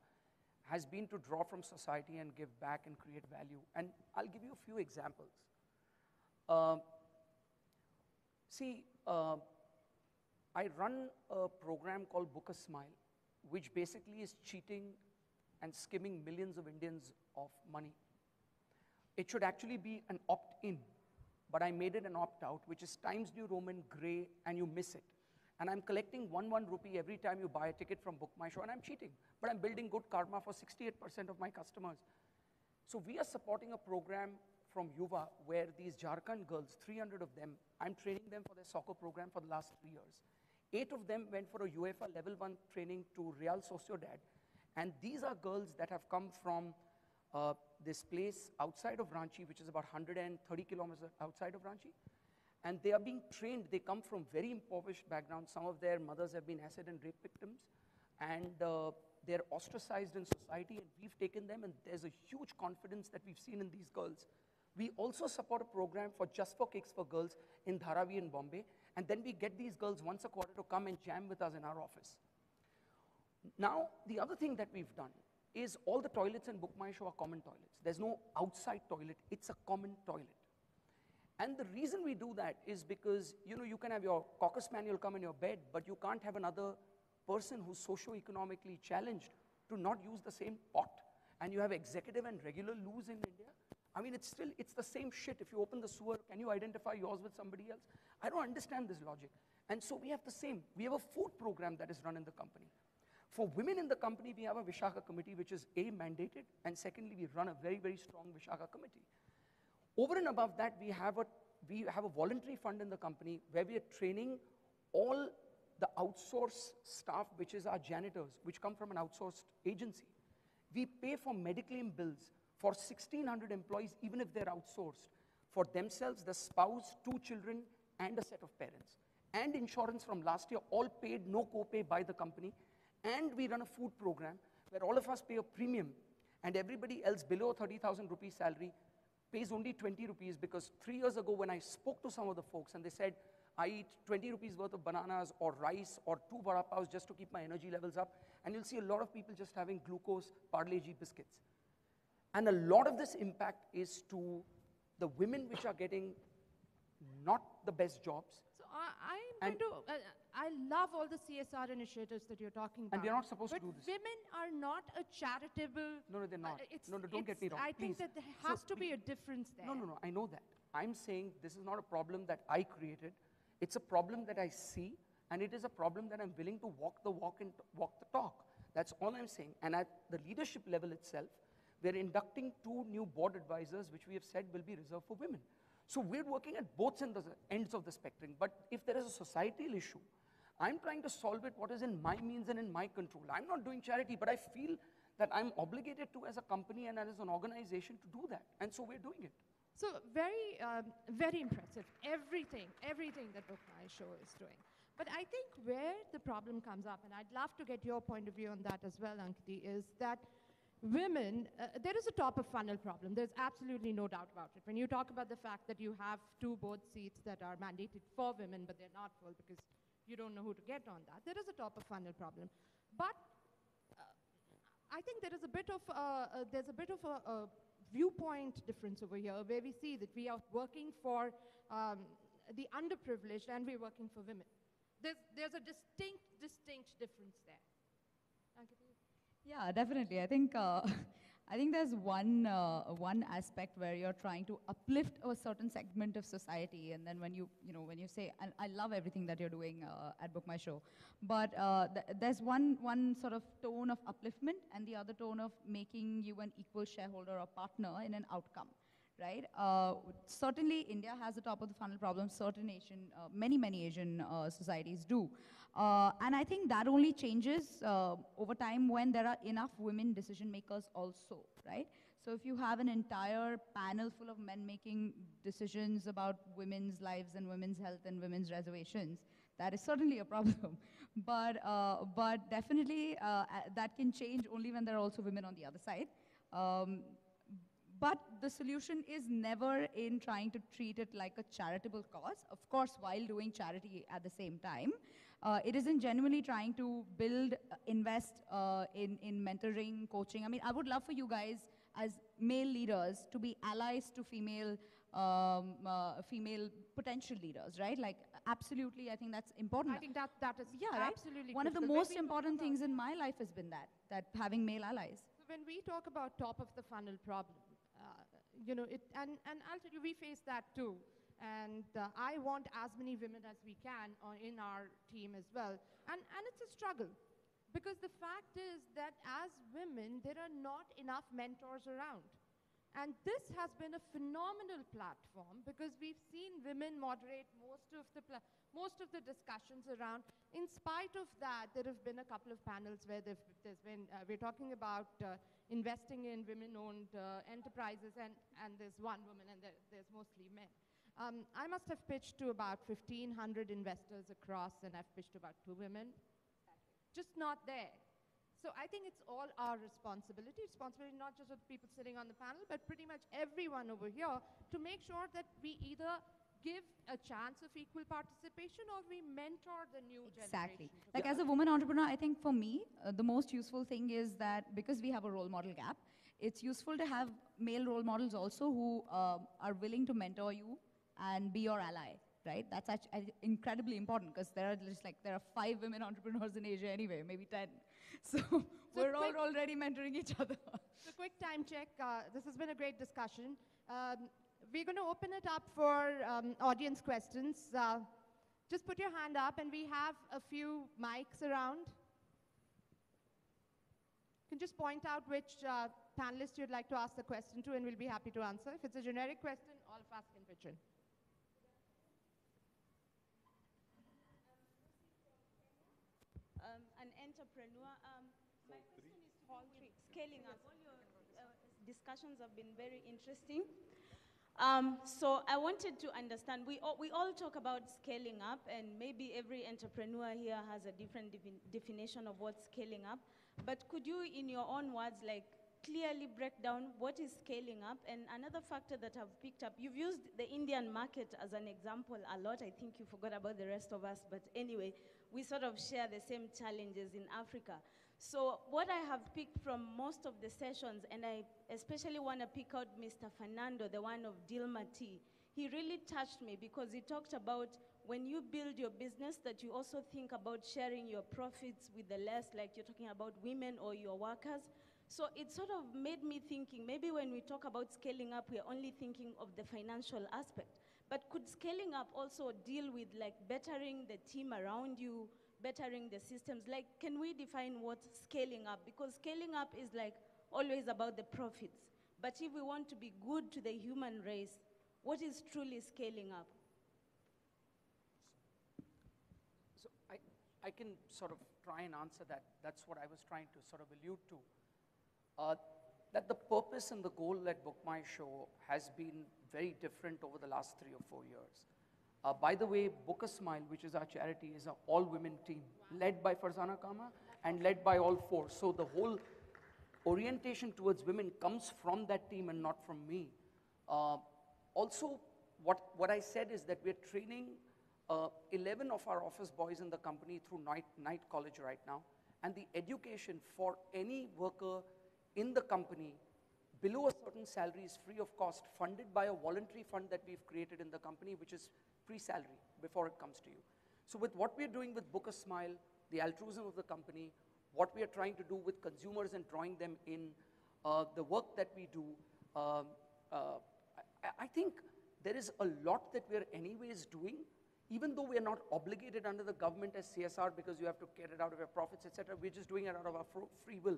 has been to draw from society and give back and create value. And I'll give you a few examples. I run a program called Book a Smile, which basically is cheating and skimming millions of Indians of money. It should actually be an opt-in, but I made it an opt-out, which is Times New Roman gray, and you miss it. And I'm collecting 1 rupee every time you buy a ticket from Book My Show, and I'm cheating. But I'm building good karma for 68% of my customers. So we are supporting a program from Yuva, where these Jharkhand girls, 300 of them, I'm training them for their soccer program for the last 3 years. 8 of them went for a UEFA Level 1 training to Real Sociedad. And these are girls that have come from this place outside of Ranchi, which is about 130 kilometers outside of Ranchi. And they are being trained. They come from very impoverished backgrounds. Some of their mothers have been acid and rape victims. And they're ostracized in society, and we've taken them, and there's a huge confidence that we've seen in these girls. We also support a program for Just for Kicks for Girls in Dharavi in Bombay, and then we get these girls once a quarter to come and jam with us in our office. Now, the other thing that we've done is all the toilets in Book My Show are common toilets. There's no outside toilet, it's a common toilet. And the reason we do that is because, you can have your Cocker Spaniel come in your bed, but you can't have another person who's socio-economically challenged to not use the same pot. And you have executive and regular loos in India. I mean, it's the same shit. If you open the sewer, can you identify yours with somebody else? I don't understand this logic. And so we have the same. We have a food program that is run in the company. For women in the company, we have a Vishaka committee, which is A, mandated, and secondly, we run a very, very strong Vishaka committee. Over and above that, we have a voluntary fund in the company where we are training all the outsourced staff, which is our janitors, which come from an outsourced agency. We pay for Mediclaim bills for 1,600 employees, even if they're outsourced, for themselves, the spouse, 2 children, and a set of parents. And insurance from last year, all paid, no co-pay by the company. And we run a food program where all of us pay a premium, and everybody else below 30,000 rupees salary pays only 20 rupees, because 3 years ago when I spoke to some of the folks and they said, I eat 20 rupees worth of bananas or rice or 2 vada pavs just to keep my energy levels up. And you'll see a lot of people just having glucose Parle G biscuits. And a lot of this impact is to the women which are getting not the best jobs. So I love all the CSR initiatives that you're talking about. And we are not supposed but to do this. women are not a charitable. No, they're not. No, don't get me wrong. I please. think that there has to be a difference there. No, I know that. I'm saying this is not a problem that I created. It's a problem that I see, and it is a problem that I'm willing to walk the walk and walk the talk. That's all I'm saying. And at the leadership level itself, we're inducting 2 new board advisors, which we have said will be reserved for women. So we're working at both ends of the spectrum. But if there is a societal issue, I'm trying to solve it what is in my means and in my control. I'm not doing charity, but I feel that I'm obligated to as a company and as an organization to do that. And so we're doing it. So very, very impressive. Everything that Book My Show is doing. But I think where the problem comes up, and I'd love to get your point of view on that as well, Ankiti, is that women, there is a top of funnel problem. There's absolutely no doubt about it. When you talk about the fact that you have 2 board seats that are mandated for women, but they're not full because you don't know who to get on that, there is a top of funnel problem. But I think there is a bit of a viewpoint difference over here, where we see that we are working for the underprivileged and we're working for women. There's a distinct difference there. Ankiti? Yeah, definitely. I think there's one aspect where you're trying to uplift a certain segment of society, and then when you say, and I love everything that you're doing at Book My Show, but there's one sort of tone of upliftment and the other tone of making you an equal shareholder or partner in an outcome. Right? Certainly, India has a top of the funnel problem. Certain many Asian societies do. And I think that only changes over time when there are enough women decision makers also, right? So if you have an entire panel full of men making decisions about women's lives and women's health and women's reservations, that is certainly a problem. But definitely that can change only when there are also women on the other side. But the solution is never in trying to treat it like a charitable cause, of course, while doing charity at the same time. It isn't genuinely trying to invest in mentoring, coaching. I mean, I would love for you guys as male leaders to be allies to female potential leaders, right? Like, absolutely, I think that's important. I think that is absolutely One of the critical. most important things in my life has been that having male allies. So when we talk about top of the funnel problem, and I'll tell you, we face that too. And I want as many women as we can in our team as well. And it's a struggle. Because the fact is that as women, there are not enough mentors around. And this has been a phenomenal platform because we've seen women moderate most of the discussions around. In spite of that, there have been a couple of panels where we're talking about investing in women-owned enterprises, and there's one woman, and there's mostly men. I must have pitched to about 1,500 investors across, and I've pitched to about 2 women. Just not there. So I think it's all our responsibility not just of the people sitting on the panel, but pretty much everyone over here to make sure that we either give a chance of equal participation or we mentor the new Exactly. generation. Like as a woman entrepreneur, I think for me, the most useful thing is that because we have a role model gap, it's useful to have male role models also who are willing to mentor you and be your ally. Right? That's actually incredibly important because there are 5 women entrepreneurs in Asia anyway, maybe 10. So we're all already mentoring each other. So quick time check. This has been a great discussion. We're going to open it up for audience questions. Just put your hand up, and we have a few mics around. You can just point out which panelist you'd like to ask the question to, and we'll be happy to answer. If it's a generic question, all of us can pitch in. An entrepreneur. My question is scaling up. All your discussions have been very interesting. So I wanted to understand, we all talk about scaling up, and maybe every entrepreneur here has a different definition of what scaling up. But could you, in your own words, like clearly break down what is scaling up. And another factor that I've picked up, you've used the Indian market as an example a lot. I think you forgot about the rest of us, but anyway, we sort of share the same challenges in Africa. So what I have picked from most of the sessions, and I especially want to pick out Mr. Fernando, the one of Dilma Tea. He really touched me because he talked about when you build your business that you also think about sharing your profits with the less, like you're talking about women or your workers. So it sort of made me thinking, maybe when we talk about scaling up, we're only thinking of the financial aspect. But could scaling up also deal with like bettering the team around you, bettering the systems? Like, can we define what scaling up? Because scaling up is like always about the profits. But if we want to be good to the human race, what is truly scaling up? So I can sort of try and answer that. That's what I was trying to sort of allude to. That the purpose and the goal at Book My Show has been very different over the last 3 or 4 years. By the way, Book a Smile, which is our charity, is an all-women team, led by Farzana Kama and led by all 4. So the whole orientation towards women comes from that team and not from me. Also, what I said is that we're training 11 of our office boys in the company through night college right now. And the education for any worker in the company below a certain salary is free of cost, funded by a voluntary fund that we've created in the company, which is pre-salary before it comes to you. So with what we're doing with Book a Smile, the altruism of the company, what we are trying to do with consumers and drawing them in, the work that we do, I think there is a lot that we're anyways doing, even though we're not obligated under the government as CSR because you have to get it out of your profits, etc. We're just doing it out of our free will.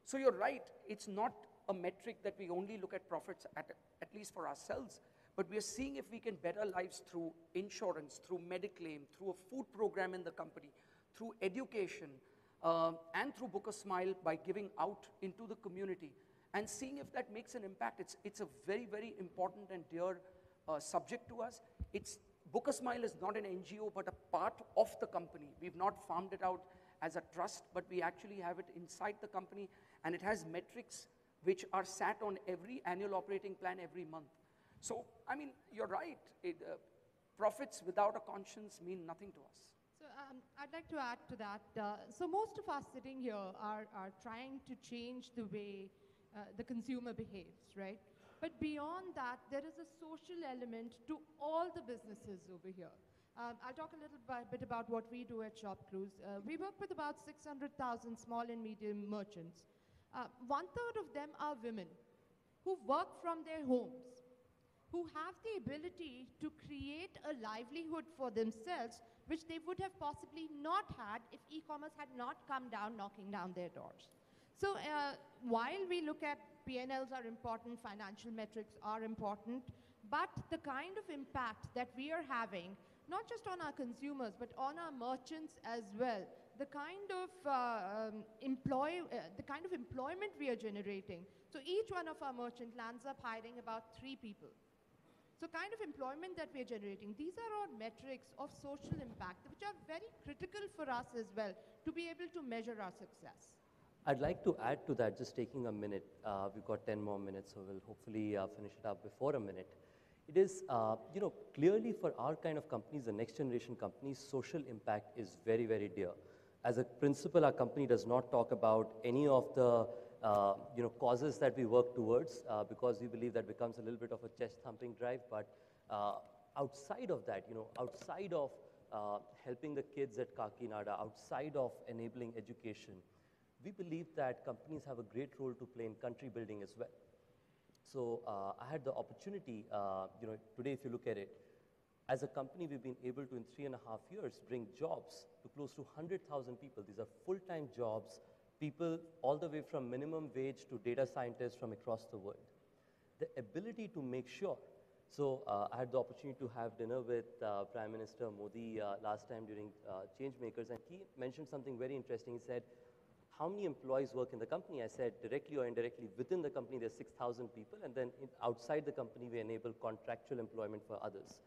So you're right, it's not a metric that we only look at profits at least for ourselves, but we are seeing if we can better lives through insurance, through Mediclaim, through a food program in the company, through education, and through Book a Smile by giving out into the community and seeing if that makes an impact. It's a very, very important and dear subject to us. Book a Smile is not an NGO, but a part of the company. We've not farmed it out as a trust, but we actually have it inside the company, and it has metrics which are sat on every annual operating plan every month. So, I mean, you're right. Profits without a conscience mean nothing to us. So I'd like to add to that. So most of us sitting here are trying to change the way the consumer behaves, right? But beyond that, there is a social element to all the businesses over here. I'll talk a little bit about what we do at ShopCruise. We work with about 600,000 small and medium merchants. 1/3 of them are women who work from their homes, who have the ability to create a livelihood for themselves, which they would have possibly not had if e-commerce had not come down knocking down their doors. So while we look at P&Ls are important, financial metrics are important, but the kind of impact that we are having, not just on our consumers, but on our merchants as well, the kind of employment we are generating. So each one of our merchants lands up hiring about 3 people. So kind of employment that we are generating, these are all metrics of social impact, which are very critical for us as well to be able to measure our success. I'd like to add to that, just taking a minute. We've got 10 more minutes, so we'll hopefully finish it up before a minute. It is, clearly for our kind of companies, the next generation companies, social impact is very, very dear. As a principle, our company does not talk about any of the causes that we work towards because we believe that becomes a little bit of a chest-thumping drive. But outside of that, outside of helping the kids at Kakinada, outside of enabling education, we believe that companies have a great role to play in country building as well. So I had the opportunity, today if you look at it, as a company we've been able to in 3.5 years bring jobs to close to 100,000 people. These are full-time jobs, people all the way from minimum wage to data scientists from across the world. The ability to make sure, so I had the opportunity to have dinner with Prime Minister Modi last time during Changemakers, and he mentioned something very interesting. He said, how many employees work in the company? I said, directly or indirectly, within the company, there's 6,000 people, and then outside the company, we enable contractual employment for others.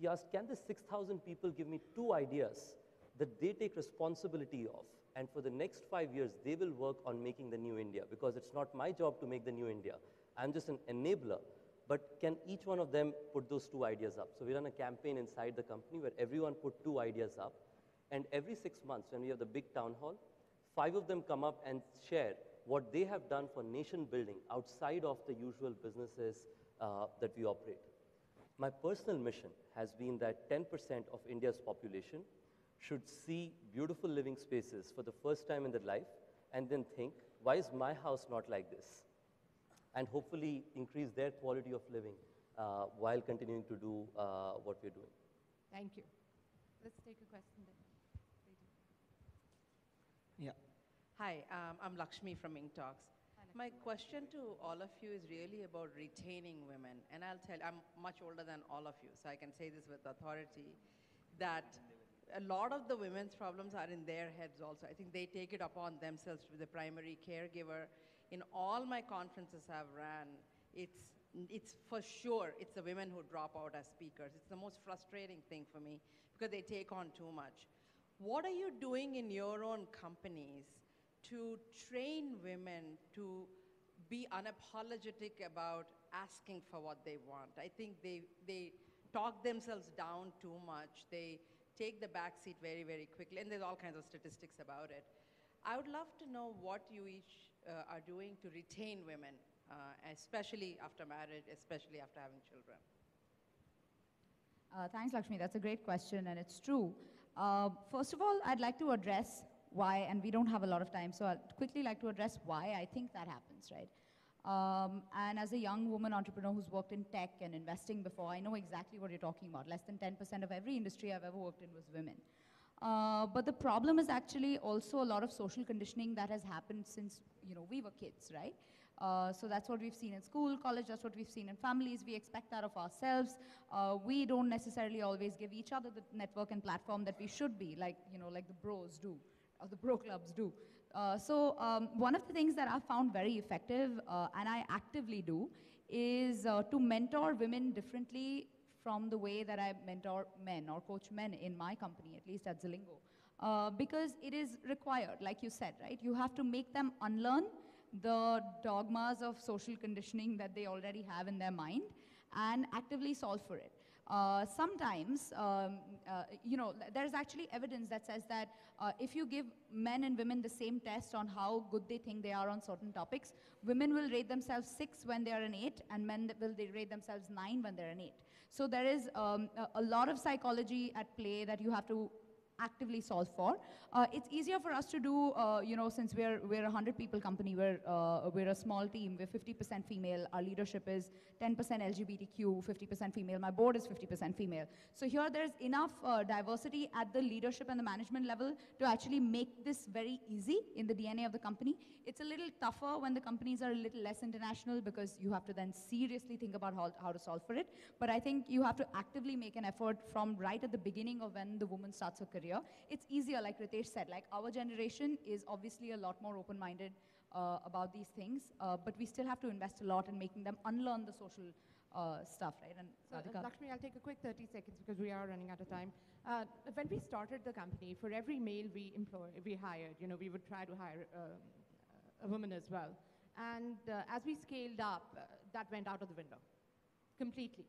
He asked, can the 6,000 people give me 2 ideas that they take responsibility of. And for the next 5 years, they will work on making the new India, because it's not my job to make the new India. I'm just an enabler. But can each one of them put those 2 ideas up? So we run a campaign inside the company where everyone put 2 ideas up. And every 6 months, when we have the big town hall, 5 of them come up and share what they have done for nation building outside of the usual businesses that we operate. My personal mission has been that 10% of India's population should see beautiful living spaces for the first time in their life and then think, why is my house not like this? And hopefully increase their quality of living while continuing to do what we're doing. Thank you. Let's take a question then. Yeah. Hi, I'm Lakshmi from Inktalks. My question to all of you is really about retaining women. And I'll tell you, I'm much older than all of you, so I can say this with authority, that a lot of the women's problems are in their heads also. I think they take it upon themselves to be the primary caregiver. In all my conferences I've ran, it's for sure, it's the women who drop out as speakers. It's the most frustrating thing for me because they take on too much. What are you doing in your own companies to train women to be unapologetic about asking for what they want? I think they talk themselves down too much. They take the back seat very, very quickly, and there's all kinds of statistics about it. I would love to know what you each are doing to retain women, especially after marriage, especially after having children. Thanks, Lakshmi. That's a great question, and it's true. First of all, I'd like to address why, and we don't have a lot of time, so I'd quickly like to address why I think that happens, right? And as a young woman entrepreneur who's worked in tech and investing before, I know exactly what you're talking about. Less than 10% of every industry I've ever worked in was women. But the problem is actually also a lot of social conditioning that has happened since we were kids, right? So that's what we've seen in school, college, that's what we've seen in families. We expect that of ourselves. We don't necessarily always give each other the network and platform that we should be, like the bros do, or the bro clubs do. So one of the things that I've found very effective, and I actively do, is to mentor women differently from the way that I mentor men or coach men in my company, at least at Zalingo. Because it is required, like you said, right? You have to make them unlearn the dogmas of social conditioning that they already have in their mind and actively solve for it. Sometimes, there's actually evidence that says that if you give men and women the same test on how good they think they are on certain topics, women will rate themselves 6 when they are an 8, and men will rate themselves 9 when they're an 8. So there is a lot of psychology at play that you have to actively solve for. It's easier for us to do, since we're a 100-people company, we're a small team, we're 50% female, our leadership is 10% LGBTQ, 50% female, my board is 50% female. So here there's enough diversity at the leadership and the management level to actually make this very easy in the DNA of the company. It's a little tougher when the companies are a little less international because you have to then seriously think about how to solve for it. But I think you have to actively make an effort from right at the beginning of when the woman starts her career. It's easier, like Ritesh said, like our generation is obviously a lot more open-minded about these things, but we still have to invest a lot in making them unlearn the social stuff, right? And So, Lakshmi, I'll take a quick 30 seconds because we are running out of time. When we started the company, for every male we hired, we would try to hire a woman as well. And as we scaled up, that went out of the window completely.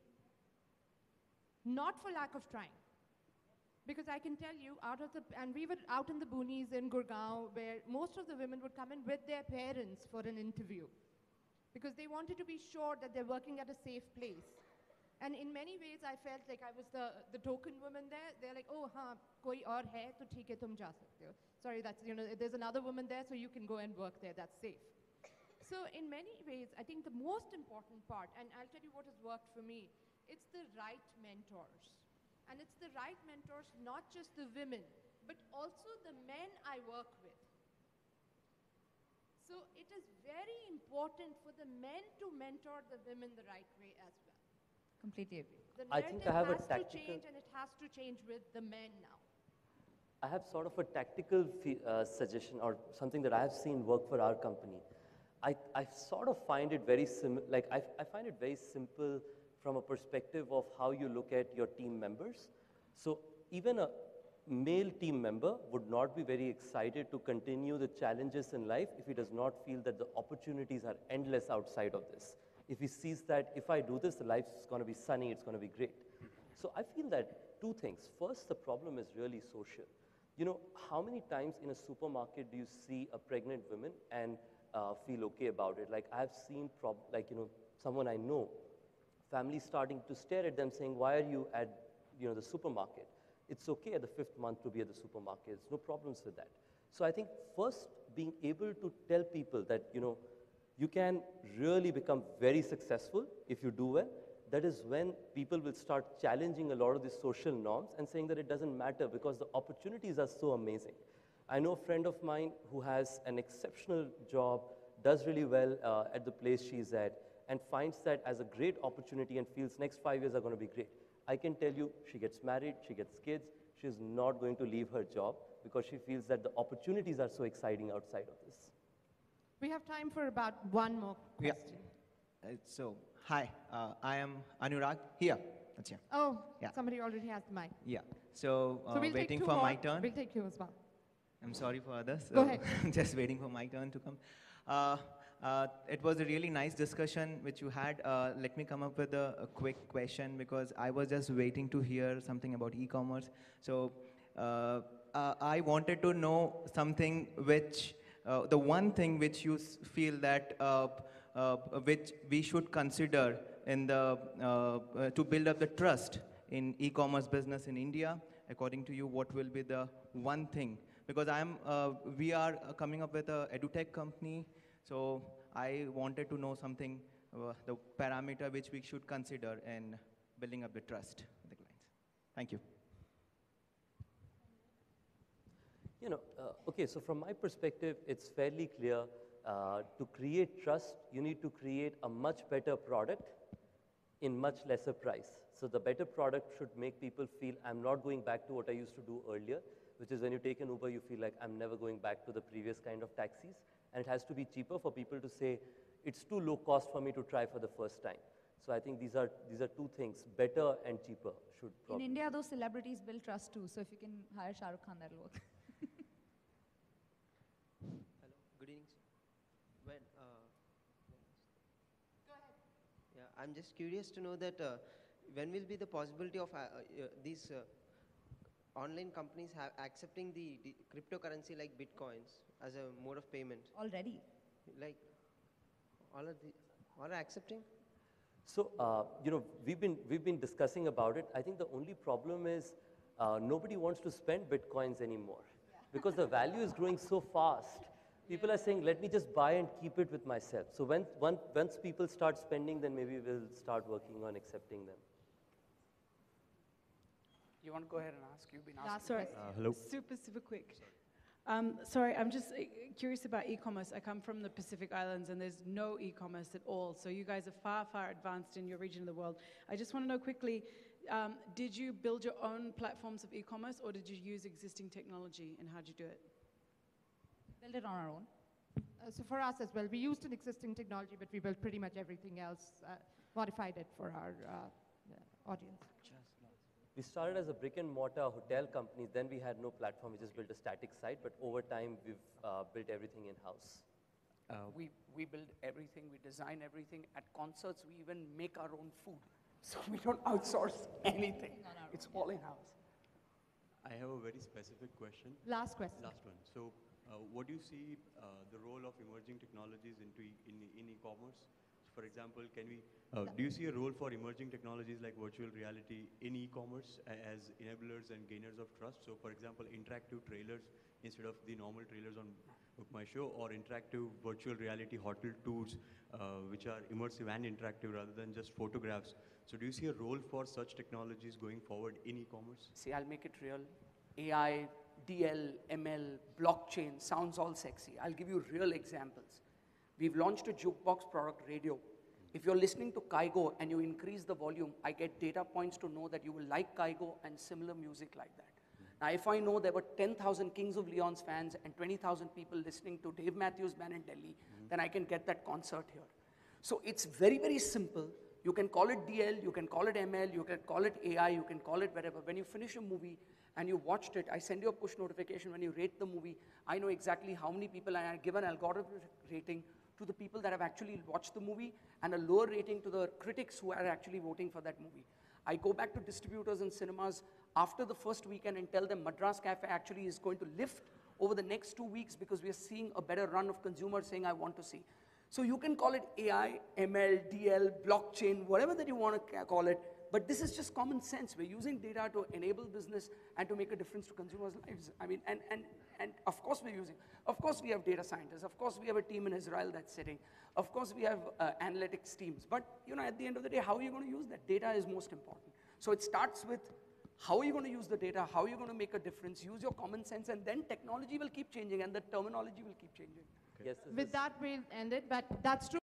Not for lack of trying. Because I can tell you, and we were out in the boonies in Gurgaon, where most of the women would come in with their parents for an interview, because they wanted to be sure that they're working at a safe place. And in many ways, I felt like I was the token woman there. They're like, oh, koi aur hai, to theek hai, tum ja sakte ho. Sorry, that's, there's another woman there, so you can go and work there, that's safe. So in many ways, I think the most important part, and I'll tell you what has worked for me, it's the right mentors. And it's the right mentors, not just the women, but also the men I work with. So it is very important for the men to mentor the women the right way as well. completely agree. The I narrative think I have a has to tactical- change, and it has to change with the men now. I have sort of a tactical suggestion or something that I have seen work for our company. I sort of find it very I find it very simple from a perspective of how you look at your team members. So even male team member would not be very excited to continue the challenges in life if he does not feel that the opportunities are endless outside of this. If he sees that if I do this, the life is going to be sunny, it's going to be great. So I feel that two things. First, the problem is really social. You know, how many times in a supermarket do you see a pregnant woman and feel okay about it? Like I've seen, someone I know, family starting to stare at them saying, why are you at, the supermarket? It's okay at the 5th month to be at the supermarket. There's no problems with that. So I think first being able to tell people that, you can really become very successful if you do well. That is when people will start challenging a lot of these social norms and saying that it doesn't matter because the opportunities are so amazing. I know a friend of mine who has an exceptional job, does really well at the place she's at, and finds that as a great opportunity and feels next 5 years are going to be great. I can tell you, she gets married, she gets kids, she's not going to leave her job because she feels that the opportunities are so exciting outside of this. We have time for about one more question. So, hi, I am Anurag here. That's here. Oh, Yeah. somebody already has the mic. Yeah. So, So we'll take waiting two for more. my turn. We'll take you as well. I'm sorry for others. Go so ahead. Just waiting for my turn to come. It was a really nice discussion which you had. Let me come up with a quick question because I was just waiting to hear something about e-commerce. So I wanted to know something which, the one thing which you feel that which we should consider in the, to build up the trust in e-commerce business in India. According to you, what will be the one thing? Because we are coming up with a edutech company, so I wanted to know something, the parameter which we should consider in building up the trust with the clients. Thank you. Okay, so from my perspective, it's fairly clear. To create trust, you need to create a much better product in much lesser price. So the better product should make people feel, I'm not going back to what I used to do earlier, which is when you take an Uber, you feel like I'm never going back to the previous kind of taxis. And it has to be cheaper for people to say, it's too low cost for me to try for the first time. So I think these are two things, better and cheaper should probably. In India, those celebrities build trust too. So if you can hire Shah Rukh Khan, that'll work. Hello, good evening. Well, go ahead. Yeah, I'm just curious to know that when will be the possibility of these online companies accepting the cryptocurrency like bitcoins as a mode of payment? Already. Like, all are accepting? So, we've been discussing about it. I think the only problem is nobody wants to spend bitcoins anymore because the value is growing so fast. People are saying, let me just buy and keep it with myself. So once people start spending, then maybe we'll start working on accepting them. You want to go ahead and ask? You've been asking. Last Sorry, question. hello. Super quick. Sorry, I'm just curious about e-commerce. I come from the Pacific Islands and there's no e-commerce at all. So you guys are far advanced in your region of the world. I just want to know quickly, did you build your own platforms of e-commerce or did you use existing technology and how'd you do it? Build it on our own. So for us as well, we used an existing technology, but we built pretty much everything else, modified it for our audience. We started as a brick and mortar hotel company, then we had no platform, we just built a static site, but over time we've built everything in-house. We build everything, we design everything. At concerts, we even make our own food. So we don't outsource anything. It's all in-house. I have a very specific question. Last question. Last one. So what do you see the role of emerging technologies in e-commerce? For example, do you see a role for emerging technologies like virtual reality in e-commerce as enablers and gainers of trust? So for example, interactive trailers instead of the normal trailers on Book My Show, or interactive virtual reality hotel tours, which are immersive and interactive rather than just photographs. So do you see a role for such technologies going forward in e-commerce? See, I'll make it real. AI, DL, ML, blockchain, sounds all sexy. I'll give you real examples. We've launched a jukebox product, Radio. If you're listening to Kygo and you increase the volume, I get data points to know that you will like Kygo and similar music like that. Now, if I know there were 10,000 Kings of Leon's fans and 20,000 people listening to Dave Matthews Band in Delhi, then I can get that concert here. So it's very, very simple. You can call it DL, you can call it ML, you can call it AI, you can call it whatever. When you finish a movie and you watched it, I send you a push notification when you rate the movie. I know exactly how many people, and I give an algorithmic rating to the people that have actually watched the movie and a lower rating to the critics who are actually voting for that movie. I go back to distributors and cinemas after the first weekend and tell them Madras Cafe actually is going to lift over the next 2 weeks because we are seeing a better run of consumers saying, I want to see. So you can call it AI, ML, DL, blockchain, whatever that you want to call it, but this is just common sense. We're using data to enable business and to make a difference to consumers' lives. I mean, and of course we're using, of course we have data scientists, of course we have a team in Israel that's sitting, of course we have analytics teams, but you know, at the end of the day, how are you going to use that? Data is most important. So it starts with how are you going to use the data, how are you going to make a difference, use your common sense, and then technology will keep changing and the terminology will keep changing. Yes, With that, we'll end it, but that's true.